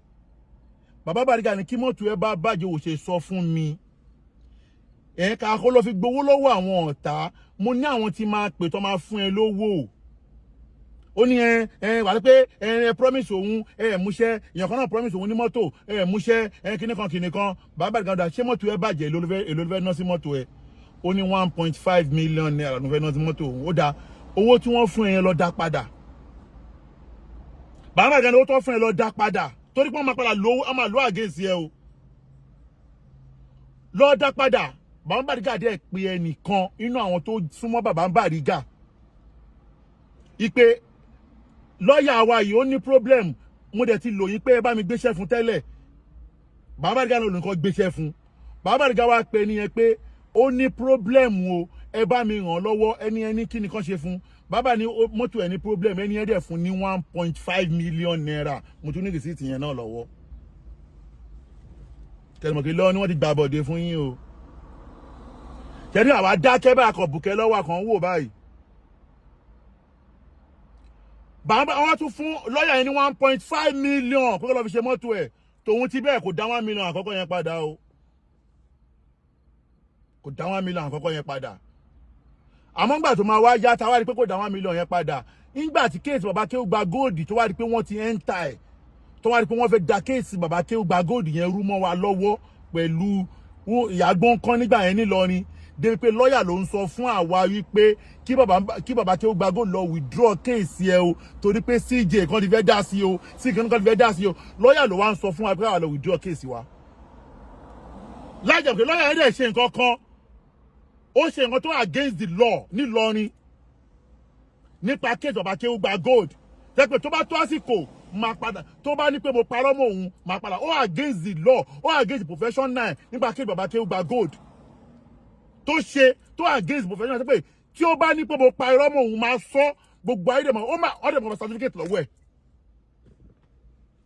bàbá Bariga ní kí mọ́tò ẹ bá bàjẹ́ ò ṣe sọ fún mi ká kó lọ fi gbowó lọ́wọ́ àwọn ọ̀tá mo ní àwọn tí máa pè tó máa fún ẹ lówó ó ní wà pé promise òun múṣẹ́ èèyàn kan náà promise òun ní mọ́tò múṣẹ́ kíní kan bàbá Bariga dà ṣé mọ́tò ẹ bàjẹ́ èló ló fẹ́ ná sí mọ́tò ẹ ó ní 1.5 million naira ló fẹ́ ná sí mọ́tò òun ó dá owó tí wọ́n fún ẹ lọ dá padà bàbá Bariga ní owó tó fún ẹ lọ dá padà torí pé wọ́n máa padà lówó wọ́n máa lọ against ẹ o lọ dá padà bàbá Bariga dẹ̀ pé ẹnìkan inú àwọn tó súnmọ́ bàbá Bariga ipe lọ́ọ̀yà wa yìí ó ní problem mo dẹ̀ ti lò yín pé ẹ bá mi gbéṣẹ́ fún tẹ́lẹ̀ bàbá Bariga ló nǹkan gbéṣẹ́ fún bàbá Bariga wa pé nìyẹn pé ó ní problem o ẹ bá mi ràn lọ́wọ́ ẹni kí ni kan ṣe fún bàbá ní mọ́tò ẹ̀ ní problem ẹni ẹ̀ dẹ̀ fún ní 1.5 million naira mo tún ní rìsíìtì yẹn náà lọ́wọ́ tẹ̀lé lọ́wọ́ ni wọ́n ti Gbabode fún yín o tẹ̀lé àwa dákẹ́ bá akọ̀ bùkẹ́ lọ́wọ́ àkàn wò báyìí bàbá wọn tún fún lọ́ọ̀yà yẹn ní 1.5 million kó lọ́ọ́ fi ṣe mọ́tò ẹ̀ tòun ti bẹ́ẹ̀ kò dá 1 million àkọ́kọ́ yẹn padà o kò dá 1 million àkọ́kọ́ yẹn padà àmọ́ ńgbà tó máa wá yá tá wá rí pé kò dá 1 million yẹn padà ńgbà tí kéèsì bàbá kéwù gba góòdì tó wá rí pé wọ́n ti ẹ́ńtà ẹ̀ tó wá rí pé wọ́n fẹ́ da kéèsì bàbá kéwù gba góòdì yẹn rú mọ́ wa lọ́wọ́ pẹ̀lú ìyàgbọ́n kan nígbà yẹn nílọrin débi pé lọ́ọ̀yà ló ń sọ fún àwa wípé kí bàbá kéwù gba góòdì lọ withdraw kéèsì ẹ o torí pé CJ kan ti fẹ́ dá sí o CJ kan ti fẹ́ dá sí o lọ́ọ̀yà ló wá ń sọ fún wa pé àwa lọ withdraw kéèsì wa láìjẹ́ pé lọ́ọ̀yà yẹn dẹ̀ ṣe nǹkan kan ó ṣe nǹkan tó against the law nílọrin nípa kéèsì bàbá kéwù gba gold tẹ́pẹ́ tó bá tó àsìkò máa padà tó bá ní pé mo parọ́ mọ́ òun máa padà ó against the law ó against the profession náà nípa kéèsì bàbá kéwù gba gold tó ṣe tó against the profession náà tẹ́pẹ́ tí ó bá ní pé mo parọ́ mọ́ òun máa sọ gbogbo ayé dẹ̀mọ̀ ó máa ọ̀dẹ̀ mọ̀ certificate lọ́wọ́ ẹ̀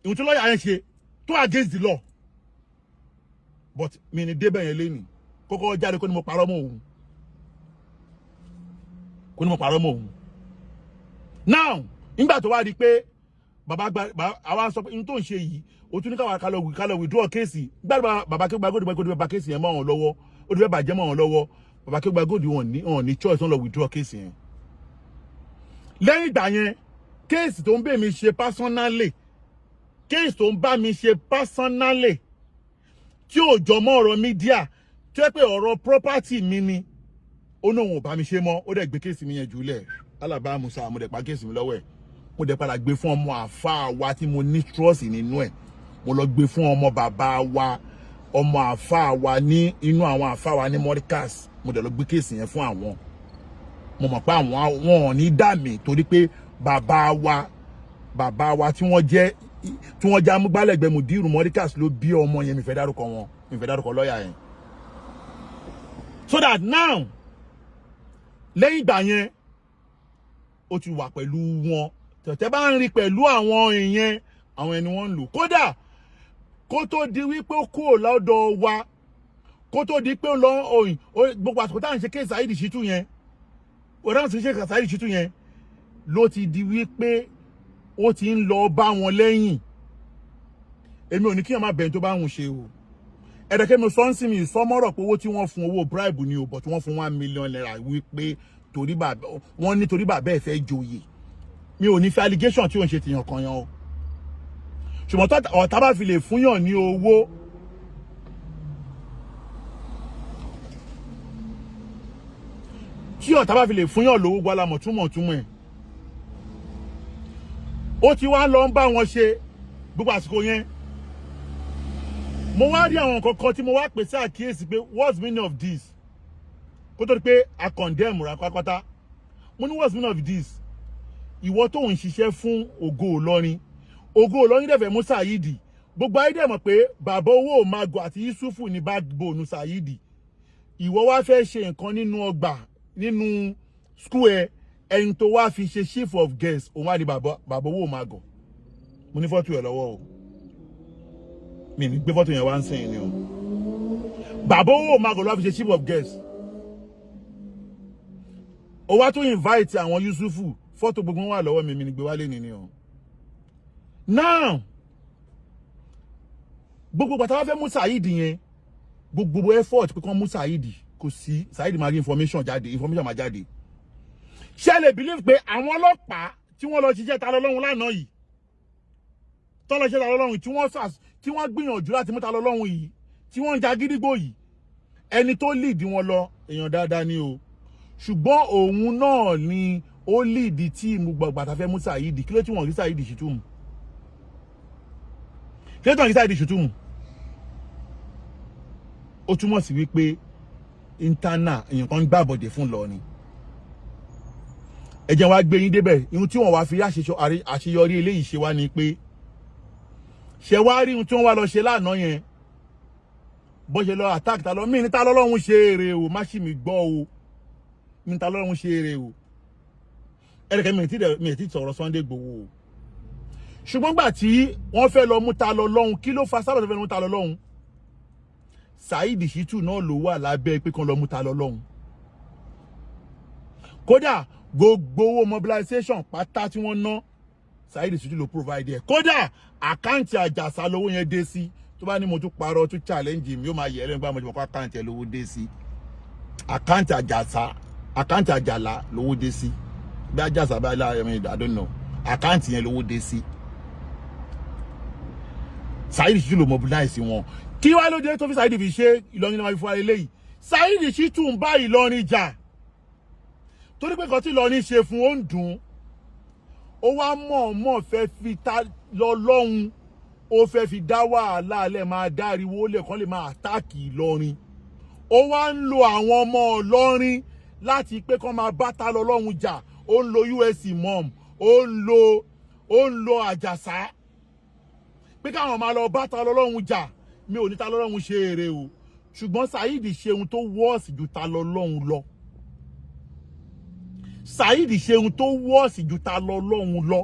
ìwọ̀n tí lọ́ọ̀yà yẹn ṣe tó against the law but mi ní débẹ̀ yẹn lẹ́nu kókó jáde kó ní mo parọ́ mọ́ òun kó ní mo parọ́ mọ́ òun now nígbà tó wá di pé àwa sọ pé n tó ń ṣe yìí o tún ní káwa kálọ̀ withdraw kéèsì gbàgbà bàbá kéwù gba góòdì kó dé bá kéèsì yẹn mọ́ wọn lọ́wọ́ ó dé bàjẹ́ mọ́ wọn lọ́wọ́ bàbá kéwù gba góòdì wọn ní choice wọn lọ withdraw kéèsì yẹn lẹ́yìn ìgbà yẹn kéèsì tó ń bẹ̀ mi ṣe personally kéèsì tó ń bá mi ṣe personally tí ò jọ mọ́ ọ̀rọ̀ mídíà tí ó pé ọ̀rọ̀ property mi ni ó náà wọn ò bá mi ṣe mọ́ ó dẹ̀ gbé kéèsì mi yẹn jùlẹ̀ alábàá musa mo dẹ̀ pa kéèsì mi lọ́wọ́ ẹ̀ mo dẹ̀ padà gbé fún ọmọ àfáà wa tí mo ní trust nínú ẹ̀ mo lọ gbé fún ọmọ bàbá wa ọmọ àfáà wa ní inú àwọn àfáà wa ní mọ́ríkàs mo dẹ̀ lọ gbé kéèsì yẹn fún àwọn mo mọ̀ pé àwọn wọn ò ní dà mí torí pé bàbá wa tí wọ́n jẹ́ amúgbálẹ́gbẹ̀ẹ́ mùdírù mọ́ríkàs ló bí ọmọ yẹn mi fẹ́ dárúkọ lọ́ọ̀yà yẹn so that now lẹ́yìn ìgbà yẹn ó ti wà pẹ̀lú wọn tẹ̀tẹ̀ bá ń rí pẹ̀lú àwọn èèyàn àwọn ẹni wọ́n ń lò kódà kó tó di wípé ó kúrò lọ́dọ̀ wa kó tó di pé ó lọ òyìn gbogbo àsìkò táwọn ṣe kéèsì Saheed Shittu yẹn òdáhùn sí ṣe Saheed Shittu yẹn ló ti di wípé ó ti ń lọ bá wọn lẹ́yìn èmi ò ní kí wọn má bẹ̀rẹ̀ tó bá ń ṣe o ẹ̀dẹ̀kẹ́ mi sọ́nsìn mi sọmọ́rọ̀ pé owó tí wọ́n fún owó bribe ni o but wọ́n fún 1 million naira wípé torí bàbá wọ́n ní torí bàbá ẹ̀ fẹ́ joyè mi ò ní fi allegation tí ò ń ṣe tìyàn kan yan o ṣùgbọ́n ọ̀tá bá fi lè fúnyàn ní owó tí ọ̀tá bá fi lè fúnyàn lówó gbalamọ̀ túmọ̀ ẹ̀ ó ti wá lọ ń bá wọn ṣe gbogbo àsìkò yẹn mo wá rí àwọn kankan tí mo wá pèsè àkíyèsí pé what's the meaning of this kó tó di pé a condemn ra pátápátá mo ní what's the meaning of this ìwọ tó ń ṣiṣẹ́ fún Ògo Ìlọrin dẹ̀ fẹ́ mú Saheed gbogbo ayé dẹ̀ mọ̀ pé bàbá owó mago àti Yusufu ní backbone Saheed ìwọ wá fẹ́ ṣe nǹkan nínú ọgbà nínú school ẹ ẹni tó wá fi ṣe chief of guest òun wá di bàbá owó mago mo ní fọ́tò ẹ̀ lọ́wọ́ o mi ní gbé fọ́tò yẹn wá ń sẹ́yìn ni o bàbá owó mago ló wá fi ṣe chief of guest ó wá tún invite àwọn Yusufu Photo gbogbo wà lọ́wọ́ mi ni gbé wálé ni o. Now gbogbo gbà tá bá fẹ́ mú Saheed yẹn gbogbo effort pé kàn mú Saheed kò sí Saheed máa rí information máa jáde. Ṣé lè believe pé àwọn ọlọ́pàá tí wọ́n lọ ṣiṣẹ́ ta lọ́lọ́run lánàá yìí tó lọ ṣiṣẹ́ ta lọ́lọ́run tí wọ́n gbìyànjú láti mú ta lọ́lọ́run yìí tí wọ́n ń ja gídígbò yìí ẹni tó lead wọn lọ èèyàn dáadáa ni o ṣùgbọ́n òun náà ni ó lead tíìmù gbàgbà tá fẹ́ mú Saheed kí ló tí wọ́n rí Saheed ṣìtúmù kí ló tí wọ́n rí Saheed ṣìtúmù ó túmọ̀ sí wípé internal èèyàn kan Gbabode fún lọ ni ẹ jẹ́ wá gbé yín débẹ̀ ihun tí wọ́n wá fi àṣeyọrí eléyìí ṣe wá ni pé ṣe wá rí ihun tí wọ́n wá lọ ṣe lánàá yẹn bó ṣe lọ attack ta lọ mí ní ta lọ́lọ́run ṣe èrè o má ṣì mí gbọ́ o mí ní ta lọ́lọ́run ṣe èrè o ẹ̀rẹ̀kẹ́ mi ti sọ̀rọ̀ Sunday Igboho o ṣùgbọ́n gbà tí wọ́n fẹ́ lọ mú ta lọ́lọ́run kí ló fa sábà tó fẹ́ mú ta lọ́lọ́run Saheed Shittu náà ló wà lábẹ́ pé kan lọ mú ta lọ́lọ́run kódà gbogbo owó mobilization pátá tí wọ́n ná Saheed Shittu ló provide ẹ̀ kódà àkáǹtì àjàsà lówó yẹn dé sí tó bá ní mo tún parọ́ tún challenge mi ó máa yẹ ẹlẹ́gbẹ́ àmọ́jọ́ kó àkáǹtì ẹ̀ lówó dé sí àkáǹtì àjàlá lówó dé sí bí àjàsà bá láàrin mi I don't know àkáǹtì yẹn lówó dé sí Saheed Shittu ló mobilize wọn kí wá ló dé tó fi Saheed fi ṣe Ìlọrin náà máa fi fún ara eléyìí Saheed Shittu ń bá Ìlọrin jà torí pé kan tí Ìlọrin ṣe fún ó ń dùn ó wá mọ̀ọ́mọ̀ fẹ́ fi ta lọ́lọ́hun ó fẹ́ fi dá wàhálà alẹ́ máa dáriwo lè kàn lè máa àtáàkì Ìlọrin ó wá ń lo àwọn ọmọ Ìlọrin láti pé kàn máa bá ta lọ́lọ́hun jà ó ń lo US mom ó ń lo àjàsá pé káwọn máa lọ bá ta lọ́lọ́hun jà mi ò ní ta lọ́lọ́hun ṣe èrè o ṣùgbọ́n Saheed ṣe ohun tó wọ́ọ̀sì ju ta lọ́lọ́hun lọ Saheed ṣe ohun tó wọ́ọ̀sì ju ta lọ́lọ́hun lọ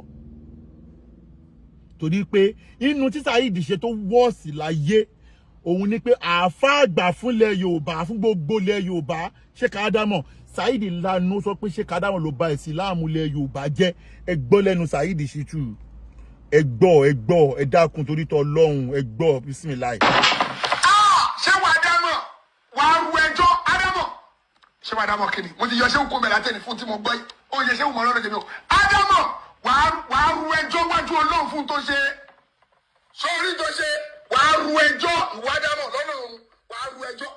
torí pé inú tí Saheed ṣe tó wọ́ọ̀sì láyé òun ni pé àáfàá àgbà fúnlẹ̀ Yorùbá fún gbogbo ilẹ̀ Yorùbá Sheikh Adamu Saheed lanu sọ pé Sheikh Adamu ló ba ìsìláàmù ilẹ̀ Yorùbá jẹ́ ẹ gbọ́ lẹ́nu Saheed Shittu ẹ gbọ́ ẹ dákun torí tọ́ Ọlọ́run ẹ gbọ́ bismillah. ṣé wàá dámọ̀ wàá ru ẹjọ́ Ádámọ̀ ṣé wàá dámọ̀ kí ni mo ti yọ ṣé ń kó mẹ́ra tẹ́ni fún tí mo gbọ́ yìí ó yẹ ṣé ń mọ̀ lọ́dọ̀ tèmi o Ádámọ̀ wàá ru ẹjọ́ wájú Ọlọ́run fún tó ṣe sórí tó ṣe wàá ru ẹjọ́ ìwà Ádámọ̀ lọ́nà òun wàá ru ẹjọ́.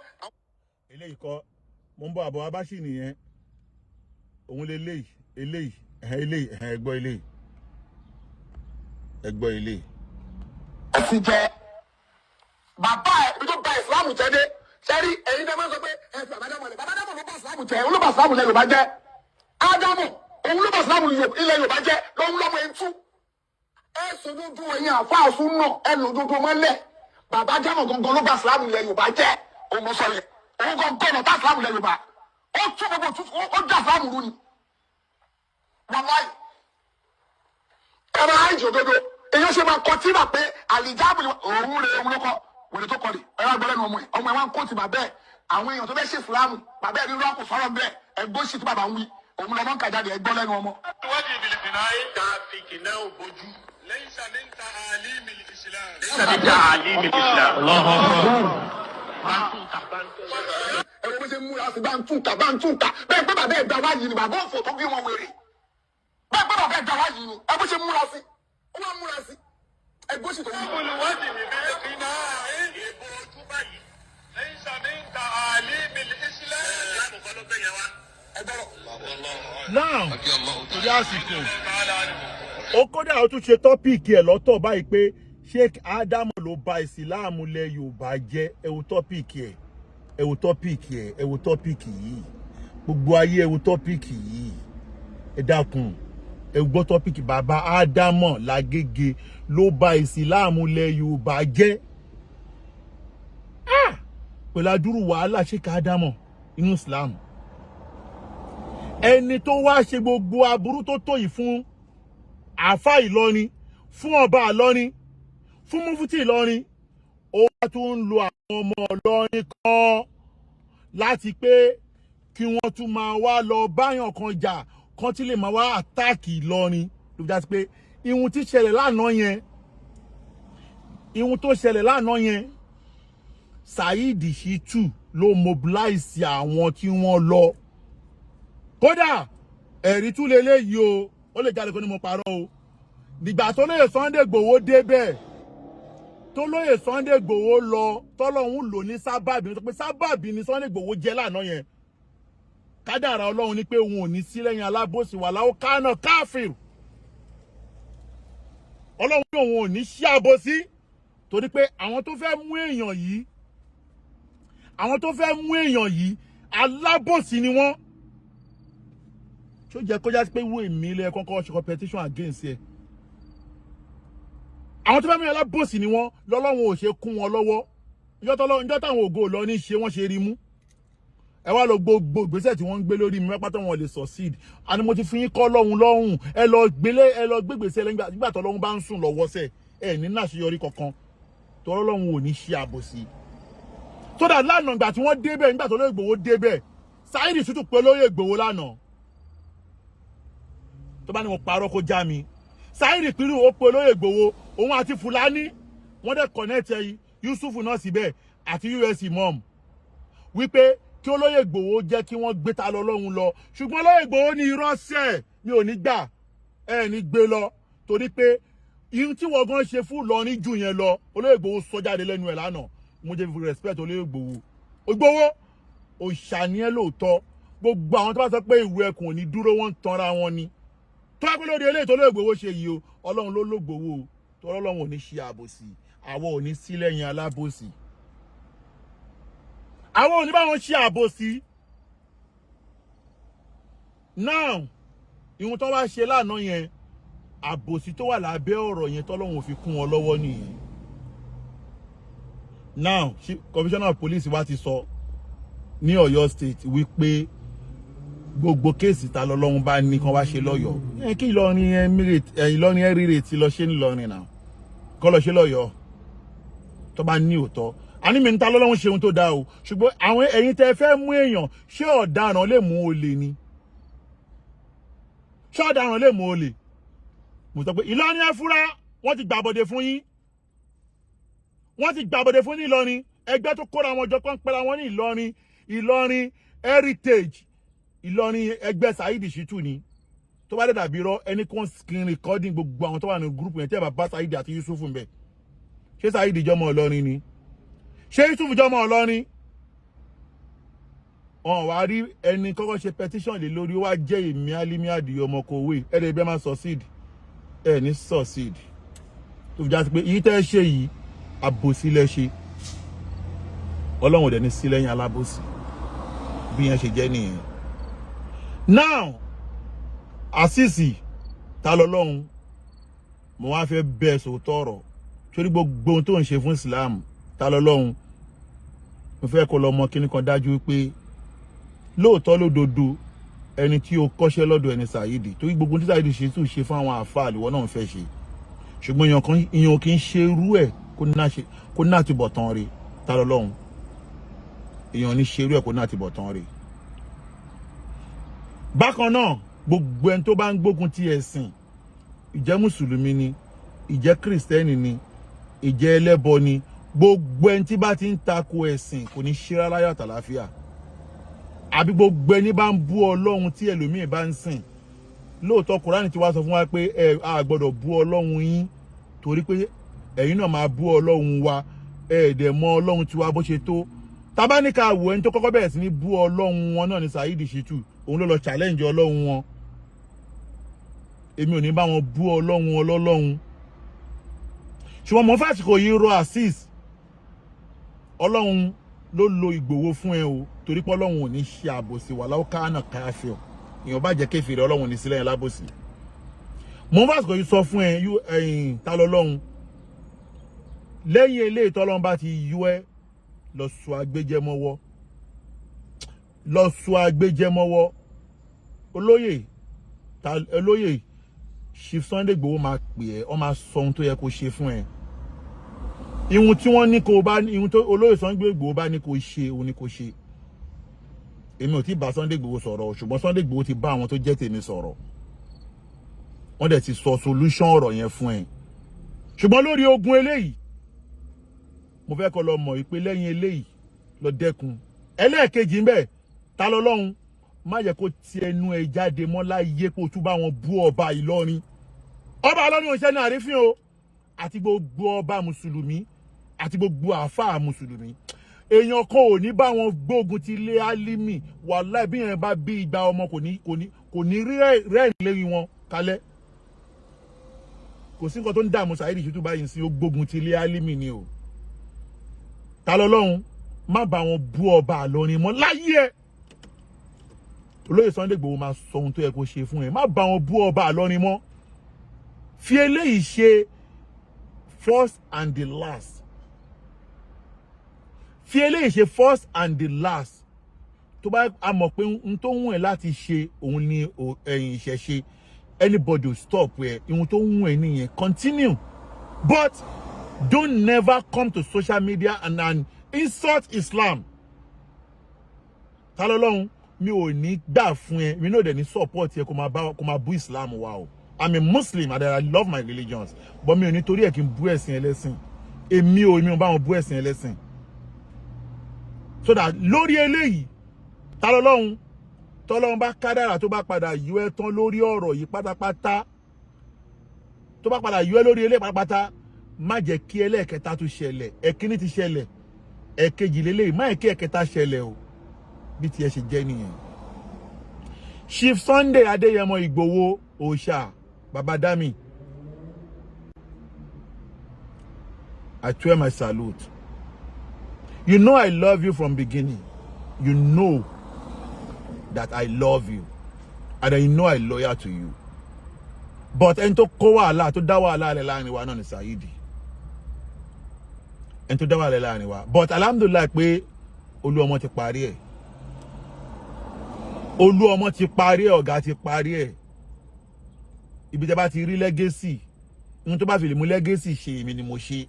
eléyìí kọ́ mo ń bọ̀ àbọ̀ abáṣì nìyẹn òun lè eléyìí ẹgbọ́ eléyìí ẹ̀sìn jẹ́ bàbá ẹ̀ ibi tó ba ìsìlámù jẹ́ dé sẹ́rí ẹ̀yin tẹ́ máa ń sọ pé ẹ̀ bàbá Ádámọ̀ ló bá ìsìlámù jẹ́ òun ló bá ìsìlámù ilẹ̀ Yorùbá jẹ́ Ádámọ̀ òun ló bá ìsìlámù ilẹ̀ Yorùbá jẹ́ lọ́wọ́ lọ́mọ ẹ̀ ń tú ẹ̀ sọdúndún ẹ̀yin àfáàsù náà ẹ̀ lòdòdó mọ́lẹ̀ bàbá Ádámọ̀ gangan ló bá ìsìlámù ilẹ̀ Yorùbá jẹ́ òun mọ́ sọ́yẹ̀ òun gangan ló bá ìsìlámù ilẹ̀ Yorùbá ó tún gbogbo ó dá ìsìlámù rú ni wàláì ẹ máa ń jòdodo èyàn ṣe máa kọ tí mà pé àlìjáàbù òun rè òun ló kọ wèrè tó kọ rè ẹ wá gbọ́ lẹ́nu ọmọ ẹ wá ń kó ti bàbá ẹ àwọn èèyàn tó fẹ́ ṣe ìsìlámù bàbá ẹ nínú ọkọ̀ sọ̀rọ̀ bẹ́ẹ̀ ẹgbẹ́ òṣì tí bàbá ń wí òun lọ́mọ ń kà jáde ẹ gbọ́ lẹ́nu ọmọ. ìwádìí ìbìlìbì náà yé ká fi kìnnà òbójú. lẹ́yìn sàmìntà àlímì ìsìlám. sàmìntà àlímì ìsìlám. ẹ wo bó ṣe múra sí bá ń túnkà bẹ́ẹ̀ pé bàbá ẹ̀ dá wáyé ni bàbá òfò tó bí wọn wèrè bẹ́ẹ̀ pé bàbá ẹ̀ dá wáyé ni ẹ bó ṣe múra sí ó wá múra sí ẹgbẹ́ òṣì tó yẹ. olùwádìí ìbìlìbì kìnnà èèbò ojú báyìí. lẹ́yìn sàmìntà àlímì ìsìlám. now torí àsìkò ó kódà ó tún ṣe tọ́pìkì ẹ̀ lọ́tọ̀ báyìí pé Sheikh Adamu ló ba ìsìláàmù ilẹ̀ Yorùbá jẹ́ ẹ wo tọ́pìkì yìí gbogbo ayé ẹ wo tọ́pìkì yìí ẹ dákun ẹ gbọ́ tọ́pìkì bàbá Adamu Lágége ló ba ìsìláàmù ilẹ̀ Yorùbá jẹ́ pẹ̀lú adúrú wàhálà Sheikh Adamu inú ìsìláàmù ẹni tó wá ṣe gbogbo aburú tó tó yìí fún àfá Ìlọrin fún ọba Ìlọrin fún mufti Ìlọrin ó wá tún ń lo àwọn ọmọ Ìlọrin kan láti pé kí wọ́n tún máa wá lọ báyàn kan jà kan tí lè máa wá àtáàkì Ìlọrin ló fi já sí pé ihun tí ṣẹlẹ̀ lánàá yẹn ihun tó ṣẹlẹ̀ lánàá yẹn Saheed Shittu ló mobilize àwọn tí wọ́n lọ kódà ẹ̀rí tún leléyìí o ó lè jáde kó ní mo parọ́ o nígbà tó lóye Sunday Igboho débẹ̀ tó lóye Sunday Igboho lọ tọ́lọ́hún lò ní sábàbí ní tó pé sábàbí ní Sunday Igboho jẹ́ lánàá yẹn kádàrá Ọlọ́run ní pé òun ò ní sí lẹ́yìn alábòsí wà láwọ́ kánà káfíìr Ọlọ́run ní òun ò ní sí àbòsí torí pé àwọn tó fẹ́ mú èèyàn yìí alábòsí ni wọ́n tó jẹ́ kó já sí pé wo èmi ilé kọ́kọ́ ṣe competition against ẹ àwọn tó fẹ́ mú alábòsí ni wọ́n lọ́lọ́run ò ṣe kún wọn lọ́wọ́ ìjọ́ táwọn ògo lọ ní ṣe wọ́n ṣe rí mú ẹ wá lọ gbogbo ìgbésẹ̀ tí wọ́n ń gbé lórí mi pátá wọn lè succeed àni mo ti fi yín kọ́ lọ́hùn ẹ lọ gbégbèsè lẹ́yìn nígbà tó lọ́hùn bá ń sùn lọ́wọ́ sẹ̀ ẹ ní láṣeyọrí kankan tó lọ́hùn ò ní ṣe àbòsí tó dà lánàá ìgbà tí wọ́n débẹ̀ nígbà tó lóye Igboho débẹ̀ Saheed Shittu pé lóye Igboho lánàá tó bá ní mo parọ́ kó já mi Saheed Shittu ó pé lóye Igboho òun àti Fúlàní wọ́n dẹ̀ connect Yusuf náà síbẹ̀ àti US Imam wípé kí olóyè Igboho jẹ́ kí wọ́n gbé ta lọ lọ́hùn lọ ṣùgbọ́n olóyè Igboho ní irọ́ sẹ̀ mi ò ní gbà ẹ ní gbé lọ torí pé ihun tí wọ́n gan ṣe fún Ìlọrin jù yẹn lọ olóyè Igboho sọ jáde lẹ́nu ẹ̀ lánàá mo jẹ́ fi respect olóyè Igboho òṣàníẹ́ lóòótọ́ gbogbo àwọn tó bá sọ pé ìwé ẹkùn ò ní dúró wọ́n ń tanra wọn ni tó bá pẹ́ lóde eléyìí tó olóyè Igboho ṣe yìí o Ọlọ́run ló lógbòwò o tó Ọlọ́run ò ní ṣe àbòsí àwọn ò ní sí lẹ́yìn alábòsí àwọn ò ní bá wọn ṣe àbòsí now ìhun tó wá ṣe lánàá yẹn àbòsí tó wà lábẹ́ ọ̀rọ̀ yẹn tọ́lọ́run ò fi kún wọn lọ́wọ́ nìyẹn now commissioner of police wa ti sọ ní Ọ̀yọ́ state wípé gbogbo kéèsì ta lọ́lọ́run bá ní kan wá ṣe lọ́yọ̀ọ́ kí Ìlọrin rírè ti lọ ṣe nílọrin náà kọ́ lọ ṣe lọ́yọ̀ọ́ tó bá ní òótọ́ àní mi ń ta lọ́lọ́run ṣe ohun tó dáa o ṣùgbọ́n àwọn ẹ̀yin tẹ́ fẹ́ mú èèyàn ṣé ọ̀daràn lè mú olè ni ṣé ọ̀daràn lè mú olè mo sọ pé Ìlọrin Ẹfúnra wọ́n ti gbàbọ̀dé fún yín wọ́n ti gbàbọ̀dé fún ní Ìlọrin ẹgbẹ́ tó kóra wọn jọ kán pẹ́ra wọn ní Ìlọrin heritage Ìlọrin ẹgbẹ́ Saheed Shittu ni tó bá dé dàbí rọ ẹni kan screen recording gbogbo àwọn tó wà ní group yẹn tí ẹ bá bá Saheed àti Yusuf ń bẹ ṣé Saheed jọmọ Ìlọrin ni ṣé Yusuf jọmọ Ìlọrin ọ̀n wá rí ẹni kọ́kọ́ ṣe petition lé lórí wá jẹ́ èmi Alimi Àdìyọ ọmọkòwé ẹ̀rẹ̀ ẹgbẹ́ máa succeed ẹ̀ ní succeed tó fi já sí pé èyí tẹ́ ṣe yìí àbòsí lẹ ṣe Ọlọ́run ò dẹ̀ ní sí lẹ́yìn alábòsí bí yẹn ṣe jẹ́ nìyẹn now àṣìṣì ta lọ́lọ́run mo wá fẹ́ bẹ́ẹ̀ sòótọ́ ọ̀rọ̀ torí gbogbo ohun tó ń ṣe fún Islam ta lọ́lọ́run mo fẹ́ kó lọ mọ kíní kan dájú pé lóòótọ́ lódodo ẹni tí o kọ́ṣẹ́ lọ́dọ̀ ẹni Saheed torí gbogbo tí Saheed ṣe tún ṣe fún àwọn àfáà àlùwọ́ náà ń fẹ́ ṣe ṣùgbọ́n èèyàn kì í ṣe irú ẹ̀ kó náà ti bọ̀ tán rí ta lọ́lọ́run èèyàn ní ṣe irú ẹ̀ kó náà ti bọ̀ tán rí bákan náà gbogbo ẹni tó bá ń gbógun ti ẹ̀sìn ìjẹ́ mùsùlùmí ni ìjẹ́ kìrìsìtẹ́nì ni ìjẹ́ ẹlẹ́bọ ni gbogbo ẹni tí bá ti ń tako ẹ̀sìn kò ní ṣe rárá yàtọ̀ láfíà àbí gbogbo ẹni bá ń bú Ọlọ́run tí ẹlòmíì bá ń sìn lóòótọ́ Kùránì ti wá sọ fún wa pé a gbọ́dọ̀ bú Ọlọ́run yín torí pé ẹ̀yin náà máa bú Ọlọ́run wa ẹ̀ẹ́dẹ̀ mọ Ọlọ́run tiwa bó ṣe tó tabaníkà wò ẹni tó kọ́kọ́ bẹ̀rẹ̀ sí ní bú Ọlọ́run wọn náà ní Saheed Shittu òun ló lọ challenge Ọlọ́run wọn èmi ò ní bá wọn bú Ọlọ́run ọlọ́lọ́run ṣùgbọ́n mo fàṣìkò yìí rọ Azeez Ọlọ́run ló lo Ìgbòho fún ẹ o torí pé Ọlọ́run ò ní ṣe àbòsí wà láwọ́ káànà káfíọ̀ èèyàn bá jẹ́ kéfìrí Ọlọ́run ní sílẹ̀ lábòsí mo fàṣìkò yìí sọ fún ẹ ta lọ́lọ́run lẹ́yìn eléyìí tọ́lọ́run bá ti yọ ẹ lọ sọ agbéjẹmọ́wọ́ olóyè Chief Sunday Igboho máa pè ẹ́ ọ máa sọ ohun tó yẹ kó ṣe fún ẹ ihun tí wọ́n ní kó bá ihun tó olóyè Sunday Igboho bá ní kó ṣe òun ní kó ṣe èmi ò tí bá Sunday Igboho sọ̀rọ̀ ṣùgbọ́n Sunday Igboho ti bá àwọn tó jẹ́ tèmi sọ̀rọ̀ wọ́n dẹ̀ ti sọ solution ọ̀rọ̀ yẹn fún ẹ ṣùgbọ́n lórí ogun eléyìí mo fẹ́ kó lọ mọ̀ pé lẹ́yìn eléyìí lọ dẹ́kun ẹlẹ́ẹ̀kejì ń bẹ ta lọ́lọ́run má jẹ́ kó ti ẹnu ẹ jáde mọ́ láyé kó tún bá wọn bú ọba Ìlọrin ọba Ìlọrin ò ṣe ní àrífín o àti gbogbo ọba mùsùlùmí àti gbogbo àáfàá mùsùlùmí èèyàn kan ò ní bá wọn gbógun ti ilé Álímì wàláhì bí yẹn bá bí igba ọmọ kò ní rí rẹ́ẹ̀rì lérí wọn kalẹ̀ kò sí nǹkan tó ń dààmú Saheed Shittu báyìí sí ó gbógun ti ilé Álímì ni o ta lọ́lọ́run má bá wọn bú ọba Ìlọrin mọ́ láyé ẹ olóyè Sunday Igboho máa sọ ohun tó yẹ kó ṣe fún ẹ má bá wọn bú ọba Ìlọrin mọ́ fi eléyìí ṣe first and the last fi eléyìí ṣe first and the last tó bá a mọ̀ pé n tó ń wùn ẹ́ láti ṣe òun ni ẹ̀yìn ìṣẹ̀ṣe anybody will stop ẹ ihun tó ń wùn ẹ́ nìyẹn continue but don't never come to social media and insult Islam ta lọ́lọ́run mi ò ní gbà fún ẹ mi náà dẹ̀ ní support ẹ kó máa bú Islam wa o I'm a Muslim and I love my religions but mi ò ní torí ẹ̀ kí n bú ẹ̀sìn ẹlẹ́sìn èmi ò bá wọn bú ẹ̀sìn ẹlẹ́sìn so that lórí eléyìí ta lọ́lọ́run tọ́lọ́run bá kádàrà tó bá padà yọ ẹ́ tán lórí ọ̀rọ̀ yìí pátápátá tó bá padà yọ ẹ́ lórí eléyìí pátápátá má jẹ́ kí ẹlẹ́ẹ̀kẹta tó ṣẹlẹ̀ ẹ̀kíní ti ṣẹlẹ̀ ẹ̀kejì lélẹ́yìí má jẹ́ kí ẹ̀kẹta ṣẹlẹ̀ o bí tiẹ̀ ṣe jẹ́ nìyẹn. Chief Sunday Adéyẹmọ Ìgbòho Òòṣà Baba Dami, I swear my salute. You know I love you from beginning. You know that I love you. And I know I'm loyal to you. But ẹni tó kó wàhálà tó dá wàhálà lẹ̀ láàrin wa náà ni Saheed. Ẹni tó dá wàhálà lẹ̀ láàrin wa. But alhamdulillah pé Olúọmọ ti parí ẹ̀. Olúọmọ ti parí ẹ̀, ọ̀gá ti parí ẹ̀. Ibi tẹ́ bá ti rí legacy. Ihun tó bá fi lè mú legacy ṣe èmi ni mo ṣe.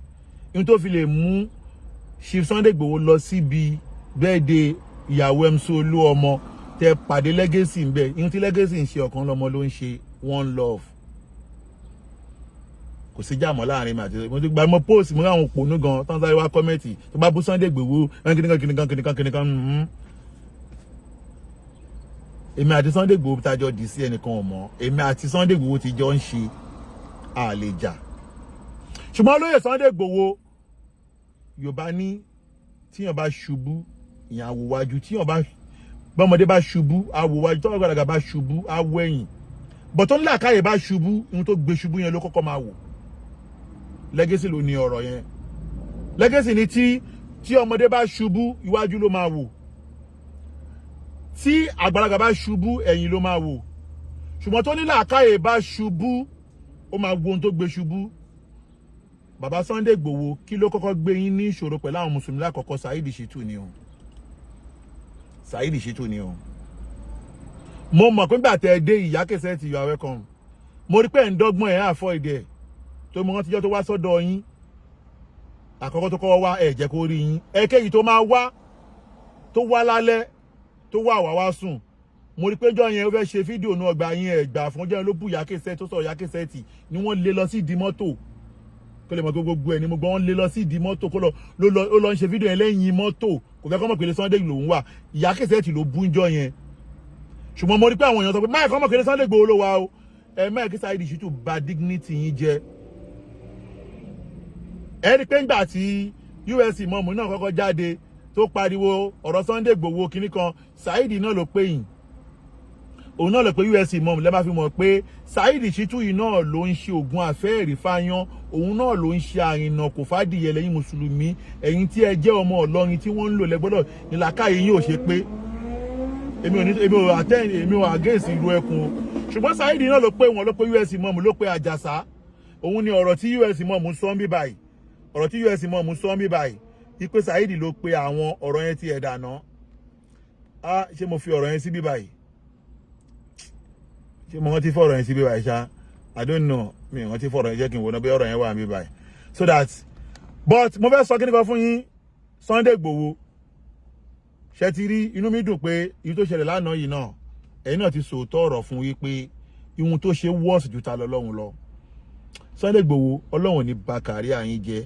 Ihun tó fi lè mú Chief Sunday Igboho lọ síbi birthday ìyàwó MC Olúọmọ tẹ́ pàdé legacy ń bẹ. Ihun tí legacy ń ṣe ọ̀kan lọ́mọ ló ń ṣe one love. Kò sí jàmọ́ láàrin mi àti mo ti gba mo post mo àwọn òpònú gan tán sáré wá comment tó bá bú Sunday Igboho kinikan èmi àti Sunday Igboho tájọ dì sí ẹnìkan ò mọ̀ èmi àti Sunday Igboho ti jọ ń ṣe àlejà ṣùgbọ́n lóye Sunday Igboho Yorùbá ní tíyàn bá ṣubú ìyàn àwòwájú tíyàn bá bọ́mọdé bá ṣubú àwòwájú tó àgbàlagbà bá ṣubú àwẹ̀yìn bọ̀ tó ńlá káyè bá ṣubú ihun tó gbé ṣubú yẹn ló kọ́kọ́ máa wò legacy ló ní ọ̀rọ̀ yẹn legacy ni tí ọmọdé bá ṣubú iwájú ló máa wò tí àgbàlagbà bá ṣubú ẹ̀yìn ló máa wò ṣùgbọ́n tó ní làákàyè bá ṣubú ó máa wo ohun tó gbé ṣubú bàbá Sunday Igboho kí ló kọ́kọ́ gbé yín ní ìṣòro pẹ̀lú àwọn mùsùlùmí lákọ̀ọ́kọ́ Saheed Shittu ni o Saheed Shittu ni o mo mọ̀ pé gbà tẹ́ dé ìyá kẹsẹ̀ tí you are welcome mo rí pé ń dọ́gbọ́n ẹ̀ àfọ́ ìdẹ̀ tó mọ̀ wọ́n ti jọ́ tó wá sọ́dọ̀ yín àkọ́kọ́ tó kọ́ wá ẹ̀ jẹ́ kó rí yín ẹ̀kejì tó máa wá tó wá lálẹ́ tó wá wá sùn mo rí pé jọ́ yẹn ó fẹ́ ṣe fídíò náà gba yín ẹ̀ gbà fún jẹ́ ló bù ìyá kẹsẹ̀ tó sọ̀rọ̀ ìyá kẹsẹ̀ tì ni wọ́n lé lọ sí ìdí mọ́tò kó lè mọ̀ gbogbo ẹ̀ ni mo gbọ́ wọ́n lé lọ sí ìdí mọ́tò kó lọ ń ṣe fídíò yẹn lẹ́yìn mọ́tò kò fẹ́ kọ́ mọ̀ pé Sunday lòún wà ìyá kẹsẹ̀ tì ló bú jọ́ yẹn ṣùgbọ́n mo rí pé àwọn èèyàn sọ pé máa kọ́ mọ̀ pé Sunday Igboho ló wà o máa kí Saheed Shittu bà dignity yín jẹ́ ẹni pé ńgbà tí US mọ̀mù náà kọ́kọ́ jáde tó pariwo ọ̀rọ̀ Sunday Igboho kìíní kan Saheed náà ló pé yìí òun náà ló pé US mọ̀mù lẹ́bàá fi mọ̀ pé Saheed Shittu yìí náà ló ń ṣe ògùn àfẹ́ẹ̀rí fáyán òun náà ló ń ṣe àrìnà kò fàdìyẹ lẹ́yìn mùsùlùmí ẹ̀yin tí ẹ jẹ́ ọmọ Ọlọ́rin tí wọ́n ń lò lẹ́gbọ́dọ̀ nílàkàyè yín ò ṣe pé èmi ò against ìlú ẹkùn o ṣùgbọ́n Saheed náà ló pé wọn ló pé US mọ̀mù ló pé Àjàsá òun ni ọ̀rọ̀ tí US mọ̀mù sọ ń bí báyìí ọ̀rọ̀ tí US mọ̀mù sọ ń bí báyìí ipe Saheed ló pé àwọn ọ̀rọ̀ yẹn ti ẹ̀dà náà ṣé mo fi ọ̀rọ̀ yẹn sí bí báyìí ṣé mo rántí fọ̀rọ̀ yẹn sí bí báyìí ṣá I don't know mi rántí fọ̀rọ̀ yẹn jẹ́ kí n wò ná bí ọ̀rọ̀ yẹn wà bí báyìí so that but mo fẹ́ sọ kí ni kan fún yín Sunday Igboho ṣé ti rí inú mi dùn pé èyí tó ṣẹlẹ̀ lánàá yìí náà ẹ̀yin náà ti sòótọ́ ọ̀rọ̀ fún wípé ihun tó ṣe wọ́ọ̀sì ju ta lọ́lọ́run lọ. Sunday Igboho Ọlọ́run ò ní bà kàríà yín jẹ́,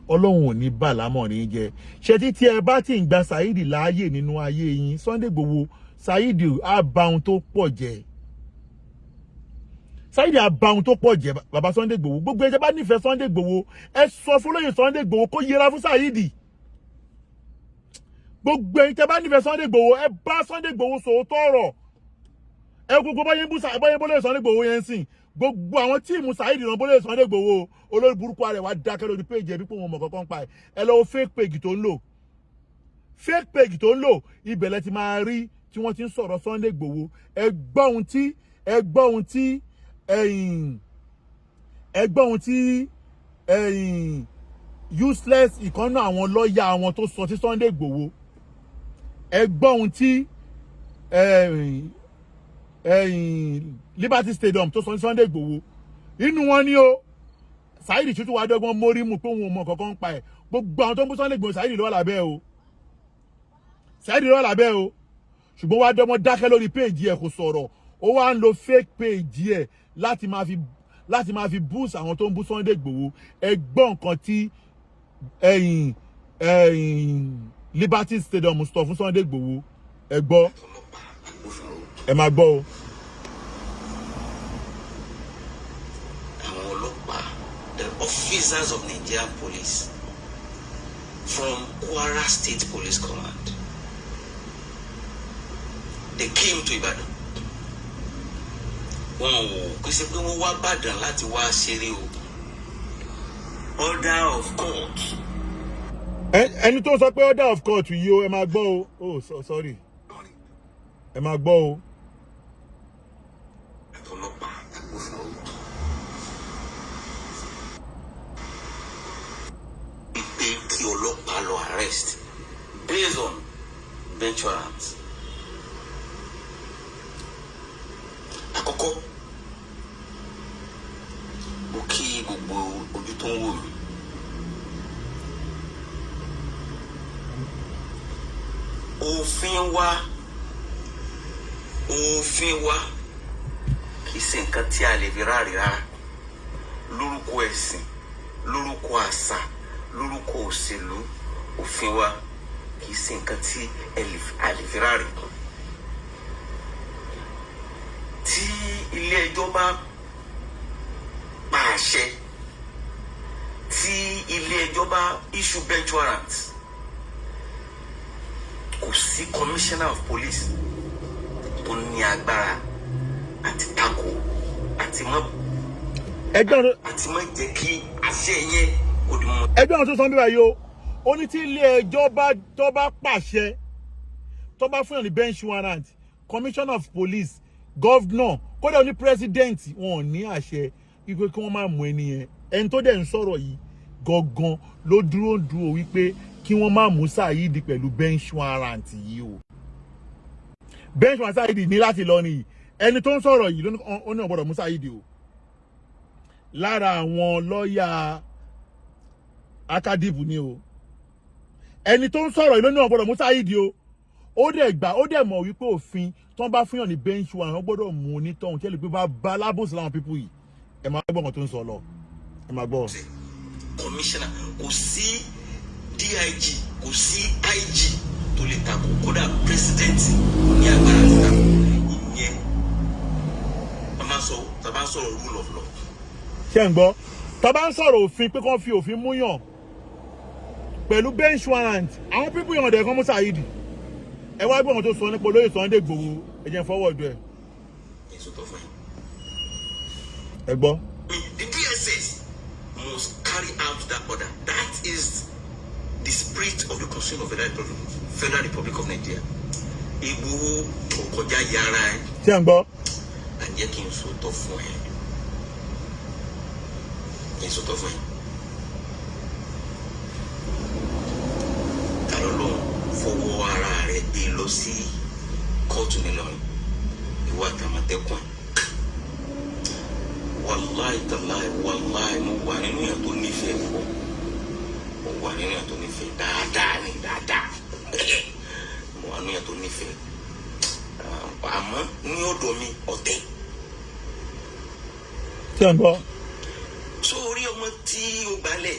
Ọlọ́run ò ní bà lámọ̀rin yín jẹ́. Ṣé tí ẹ bá ti ń gba Saheed láàyè nínú ayé yín, Sunday Igboho Saheed á bà ohun tó pọ̀ jẹ́. Saheed á bà ohun tó pọ̀ jẹ́ bàbá Sunday Igboho. Gbogbo ẹ bá nífẹ̀ẹ́ Sunday Igboho ẹ sọ fún lóyè Sunday Igboho kó yẹra fún Saheed. Gbogbo ẹ bá nífẹ̀ẹ́ Sunday Igboho ẹ bá Sunday Igboho sòótọ́ ọ̀rọ̀. Ẹ gbogbo báyẹn bọ́lẹ̀ Sunday Igboho yẹn sìn. Gbogbo àwọn tíìmù Saheed ràn bọ́lẹ̀ Sunday Igboho olórí burúkú rẹ̀ wá dákẹ́ lórí péjì ẹbí pé wọn mọ̀ kankan pa ẹ̀. Ẹ lọ fake page tó ń lò. Fake page tó ń lò ibẹ̀ lẹ ti máa rí tí wọ́n ti ń sọ̀rọ̀ Sunday Igboho. Ẹ gbọ́ ohun tí useless ìkànnà àwọn lọ́ọ̀yà àwọn tó sọ sí Sunday Igboho. Ẹ gbọ́ ohun tí Liberty Stadium tó sọ ní Sunday Igboho. Inú wọn ni o Saheed tuntun wá dọ́gbọ́n mórí mu pé òun ò mọ̀ kankan pa ẹ̀. Gbogbo àwọn tó ń bú Sunday Igboho Saheed lọ́wọ́ lábẹ́ o. Saheed lọ́wọ́ lábẹ́ o. Ṣùgbọ́n wá dọ́gbọ́n dákẹ́ lórí péèjì ẹ̀ kò sọ̀rọ̀. Ó wá ń lo fake péèjì ẹ̀ láti máa fi boost àwọn tó ń bú Sunday Igboho. Ẹ gbọ́ nǹkan tí Liberty Stadium sọ fún Sunday Igboho. Ẹ gbọ́. Ẹ máa gbọ́ o. The officers of Nigerian police from Kwara State Police Command, they came to Ibadan. Wọ́n kò ṣe pé wọ́n wá Ìbàdàn láti wá ṣeré o. Order of court. Ẹni tó sọ pé order of court yìí o ẹ máa gbọ́ o. Oh sorry. Ẹ máa gbọ́ o. Arrest based on bench warrants. Àkọ́kọ́ mo kí gbogbo ojú tó ń wò mí. Òfin wa kì í ṣe nǹkan tí a lè fi ráàrí rárá. Lórúkọ ẹ̀sìn, lórúkọ àṣà, lórúkọ òṣèlú. Òfin wa kì í ṣe nǹkan tí a lè fi ráàrí. Tí ilé ẹjọ́ bá pa àṣẹ, tí ilé ẹjọ́ bá issue bench warrant, kò sí commissioner of police tó ní agbára àti tako àti mọ́ jẹ́ kí àṣẹ yẹn kò dì mọ́. Ẹgbẹ́ àwọn tó sọ bí báyìí o. Ó ní tí ilé ẹjọ́ tó bá pàṣẹ tó bá fún yàn ní bench warrant, commissioner of police, governor, kódà ní president wọn ò ní àṣẹ wípé kí wọ́n máa mú ẹni yẹn. Ẹni tó dẹ̀ ń sọ̀rọ̀ yìí gangan ló dúró wípé kí wọ́n máa mú Saheed pẹ̀lú bench warrant yìí o. Bench warrant Saheed ní láti lọ nìyí. Ẹni tó ń sọ̀rọ̀ yìí ó ní ọ̀gbọ́dọ̀ mú Saheed o. Lára àwọn lọ́ọ̀yà akadìbù ni o. Ẹni tó ń sọ̀rọ̀ yìí ló ní ọ̀gbọ́dọ̀ mú Saheed o. Ó dẹ̀ mọ̀ wípé òfin tó ń bá fún yàn ní bench warrant wọ́n gbọ́dọ̀ mú onítọ̀hún tí ẹ lè pé bá alábòsí láwọn pípù yìí. Ẹ máa gbọ́ nǹkan tó ń sọ lọ. Ẹ máa gbọ́. Commissioner kò sí DIG kò sí IG tó lè tako, kódà president ní agbára ti tako. Ìyẹn tàbá ń sọ̀rọ̀ rule of law. Ṣé ń gbọ́? Tàbá ń sọ̀rọ̀ òfin pé kán fi òfin mú yàn pẹ̀lú bench warrant, àwọn pípù yàn ọ̀dẹ̀ kan mú Saheed. Ẹ wá gbọ́ wọn tó sọ nípa olóyè Sunday Igboho, ẹ jẹ́ forward ẹ̀. Ẹ gbọ́. The DSS must carry out that order. That is the spirit of the Constitution of the Federal Republic of Nigeria. Igboho kọjá yàrá ẹ. Ṣé ń gbọ́? Àjẹ́ kí n sòótọ́ fún ẹ. Kí n sòótọ́ fún ẹ. Ọlọ́run fọwọ́ ara rẹ̀ gbé lọ sí kóòtù nílọrin. Ìwà àtàmọ̀tẹ́kùn. Wàláì tàláì wàláì mo wà nínú yẹn tó nífẹ̀ẹ́ pọ̀. Mo wà nínú yẹn tó nífẹ̀ẹ́ dáadáa ní dáadáa. nífẹ̀ẹ́ àmọ́ ní ọ̀dọ̀ mi ọ̀tẹ̀. tí a ń gbọ́. sórí ọmọ tí o gbalẹ̀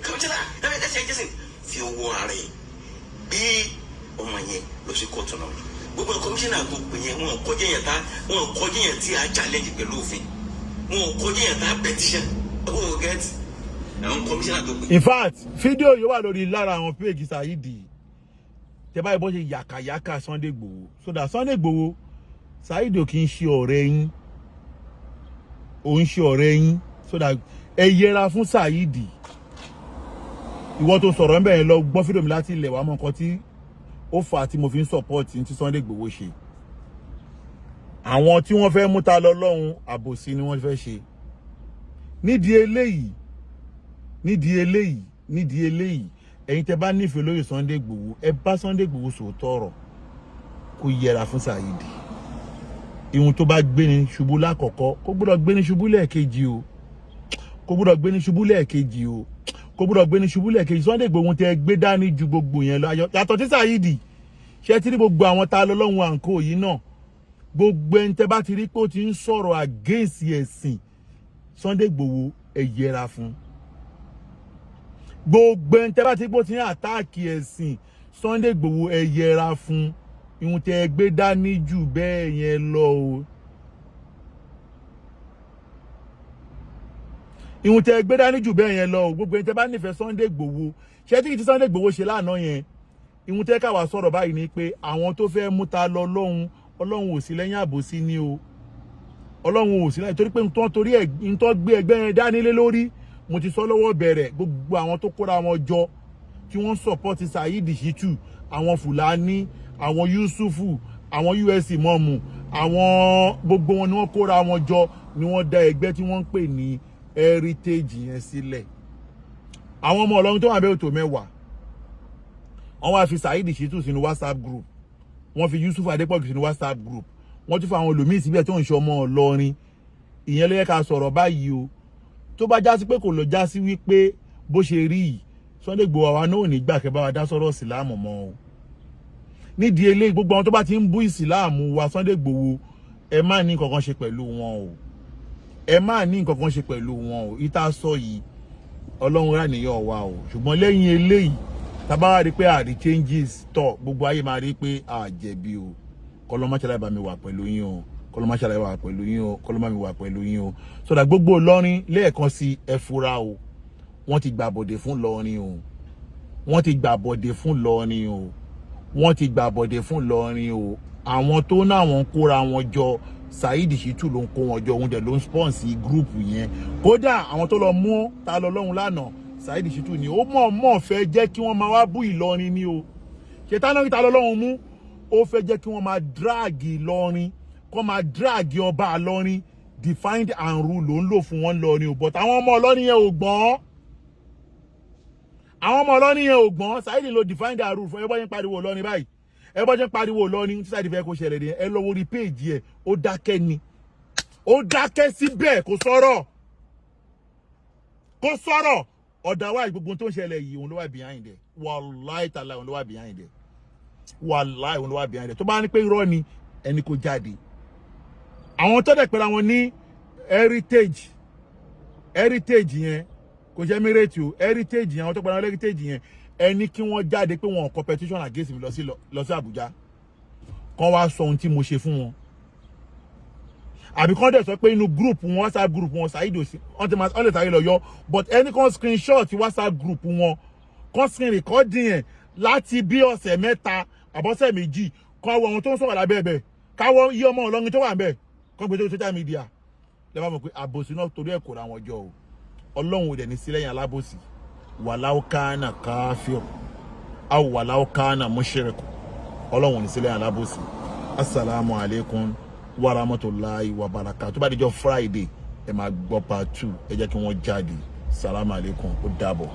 kọ́ńtínà ẹ̀ẹ́dẹ́sẹ̀ jẹ́sìn fi owó ara ẹ̀ bí ọmọ yẹn lọ sí kóòtù náà. gbogbo kọmíṣánná tó pè yẹn wọn kọjá yẹn tí a challenge pẹ̀lú òfin wọn kọjá yẹn tá petition ó get àwọn kọmíṣánná tó pè. In fact fídíò yìí wà lórí lára àwọn péèjì Saidi tẹ báyìí bó ṣe yàkàyàkà Sunday Igboho so that Sunday Igboho Saidi ò kì í ṣe ọ̀rẹ́ yín òun ṣe ọ̀rẹ́ yín so that ẹ yẹra fún Saidi. Ìwọ tó sọ̀rọ̀ ń bẹ̀rẹ̀ lọ gbọ́ fídíò mi láti ilẹ̀ wa mọ̀ nǹkan tí ó fà á tí mo fi ń support tí Sunday Igboho ṣe. Àwọn tí wọ́n fẹ́ mú ta lọ lọ́hùn àbòsí ni wọ́n fẹ́ ṣe. Nídìí eléyìí ẹ̀yin tẹ́ bá nífẹ̀ẹ́ lórí Sunday Igboho ẹ bá Sunday Igboho sòótọ́ ọ̀rọ̀ kó yẹra fún Saidi. Ìhun tó bá gbé ní ṣubú lákọ̀ọ́kọ́ kó gbọ́dọ̀ gbé ní ṣubú lẹ́ẹ̀kejì o. Kó gbọ́dọ̀ gbé ní ṣubú lẹ́ẹ̀kejì o. Kó gbọ́dọ̀ gbé ní ṣubú lẹ́ẹ̀kejì. Sunday Igboho tẹ́ gbé dání ju gbogbo yẹn lọ yàtọ̀ tí Saidi ṣe ti rí gbogbo àwọn ta lọ lọ́hùn àǹkó yìí náà gbogbo ẹni tẹ́ bá ti rí pé ó ti ń sọ̀rọ̀ against ẹ̀sìn Sunday Igboho ẹ yẹra fún. Gbogbo ẹni tẹ́ bá ti rí pé ó ti ń àtáàkì ẹ̀sìn Sunday Igboho ẹ yẹra fún. Ìhun tẹ́ gbé dání jù bẹ́ẹ̀ yẹn lọ o. Ìhun tẹ́ gbé dání jù bẹ́ẹ̀ yẹn lọ o. Gbogbo ẹni tẹ́ bá nífẹ̀ẹ́ Sunday Igboho ṣé tí Sunday Igboho ṣe lánàá yẹn ìhun tẹ́ ká wá sọ̀rọ̀ báyìí ni pé àwọn tó fẹ́ mú ta lọ Ọlọ́run ò sí lẹ́yìn àbòsí ni o. Ọlọ́run ò sí lẹ́yìn torí pé nítorí ẹ̀ ń tọ́ gbé ẹgbẹ́ yẹn dání lé lórí mo ti sọ lọ́wọ́ bẹ̀rẹ̀ gbogbo àwọn tó kóra wọn jọ tí wọ́n support Saidi Shittu àwọn Fúlàní àwọn Yusufu àwọn US mọ́mù àwọn gbogbo wọn ni wọ́n kóra wọn jọ ni wọ́n dá ẹgbẹ́ tí wọ́n ń pè ní heritage yẹn sílẹ̀. Àwọn ọmọ Ọlọ́run tó wà bẹ́ẹ̀ tó mẹ́wàá wọ́n wá fi Saidi Shittu sínú WhatsApp group wọ́n fi Yusuf Adépọ̀jù sínú WhatsApp group wọ́n tún fa àwọn olùmíì síbẹ̀ tó ń ṣe ọmọ Ìlọrin. Ìyẹn ló yẹ ká sọ̀rọ̀ báyìí o. Tó bá já sí pé kò lọ já sí wípé bó ṣe rí yìí Sunday Igboho àwa náà ò ní gbà kẹ́ bá wa dá sọ̀rọ̀ ìsìláàmù mọ́ o. Nídìí eléyìí gbogbo àwọn tó bá ti ń bú ìsìláàmù wa Sunday Igboho ẹ má ní nǹkan kan ṣe pẹ̀lú wọn o. Ẹ má ní nǹkan kan ṣe pẹ̀lú wọn o. Ìta sọ yìí Ọlọ́run rà níyàn wa o. Ṣùgbọ́n lẹ́yìn eléyìí tá bá wá rí pé àrí changes tọ̀ gbogbo ayé máa rí pé àjẹ̀bi o. Kọ́lọ́máṣáláì bá mi wà pẹ̀lú yín o. Kọ́lọ́máṣáláì wà pẹ̀lú yín o. Kọ́lọ́má mi wà pẹ̀lú yín o. So that gbogbo Ìlọrin lẹ́ẹ̀kan sí Ẹfunra o. Wọ́n ti gbàbọ̀dé fún Ìlọrin o. Wọ́n ti gbàbọ̀dé fún Ìlọrin o. Wọ́n ti gbàbọ̀dé fún Ìlọrin o. Àwọn tó náà wọ́n kóra wọn jọ Saidi Shittu ló ń kó wọn jọ òun dẹ̀ ló ń sponsor group yẹn. Kódà àwọn tó lọ mú ta lọ lọ́hùn lánàá Saidi Shittu ni ó mọ̀ fẹ́ jẹ́ kí wọ́n máa wá bú Ìlọrin ni o. Ṣètánà ta lọ lọ́hùn mú ó fẹ́ jẹ́ kí wọ́n máa drag Ìlọrin kó máa drag ọba Ìlọrin defined and rule ló ń lò fún wọn lọ ni o. But àwọn ọmọ Ìlọrin yẹn ò gbọ́n. Àwọn ọmọ Ìlọrin yẹn ò gbọ́n. Saidi ló defined and rule fún ẹbọ́ yẹn pariwo Ìlọrin báyìí. Ẹbọ́ yẹn pariwo Ìlọrin tí Saidi fẹ́ kó ṣẹlẹ̀ dé ẹ lọ wo rí page ẹ̀ ó dákẹ́ ni. Ó dákẹ́ síbẹ̀ kò sọ̀rọ̀. Kò sọ̀rọ̀. Otherwise gbogbo tó ń ṣẹlẹ̀ yìí òun ló wà behind it. Wallahi ta'ala òun ló wà behind it. Wallahi òun ló wà behind it. Tó bá ní pé irọ́ ni ẹni kò jáde. Àwọn tó dẹ̀ pẹ̀lú àwọn ní heritage yẹn kò jẹ́ mírètì o. Heritage yẹn àwọn tó pẹ̀lú àwọn heritage yẹn ẹni kí wọ́n jáde pé wọn competition against mi lọ sí Àbújá. Kán wá sọ ohun tí mo ṣe fún wọn. Àbí kán dẹ̀ sọ pé inú group wọn WhatsApp group wọn Saidi ò sí wọ́n lè sáré lọ yọ but ẹni kan screenshot WhatsApp group wọn kan screen recording yẹn láti bí ọ̀sẹ̀ mẹ́ta àbọ̀sẹ̀ méjì kan wọ ohun tó ń sọ̀rọ̀ lábẹ́ ẹ̀bẹ̀ káwọ́ yí ọmọ Ìlọrin tó wà ńbẹ̀ kan gbé sórí social media lẹ́bàá mọ̀ pé àbòsí náà torí ẹ̀ kó ra wọn jọ o. Ọlọ́run ò dẹ̀ ní sí lẹ́yìn alábòsí walau kana kafir aw walau kana mushrik Ọlọ́run ò ní sí lẹ́yìn alábòsí. Assalamu alaikum wa rahmatullahi wa barakatuh. Tó bá dijọ́ Friday ẹ máa gbọ́ part 2 ẹ jẹ́ kí wọ́n jáde. Salamu alaikum ó dàbọ̀.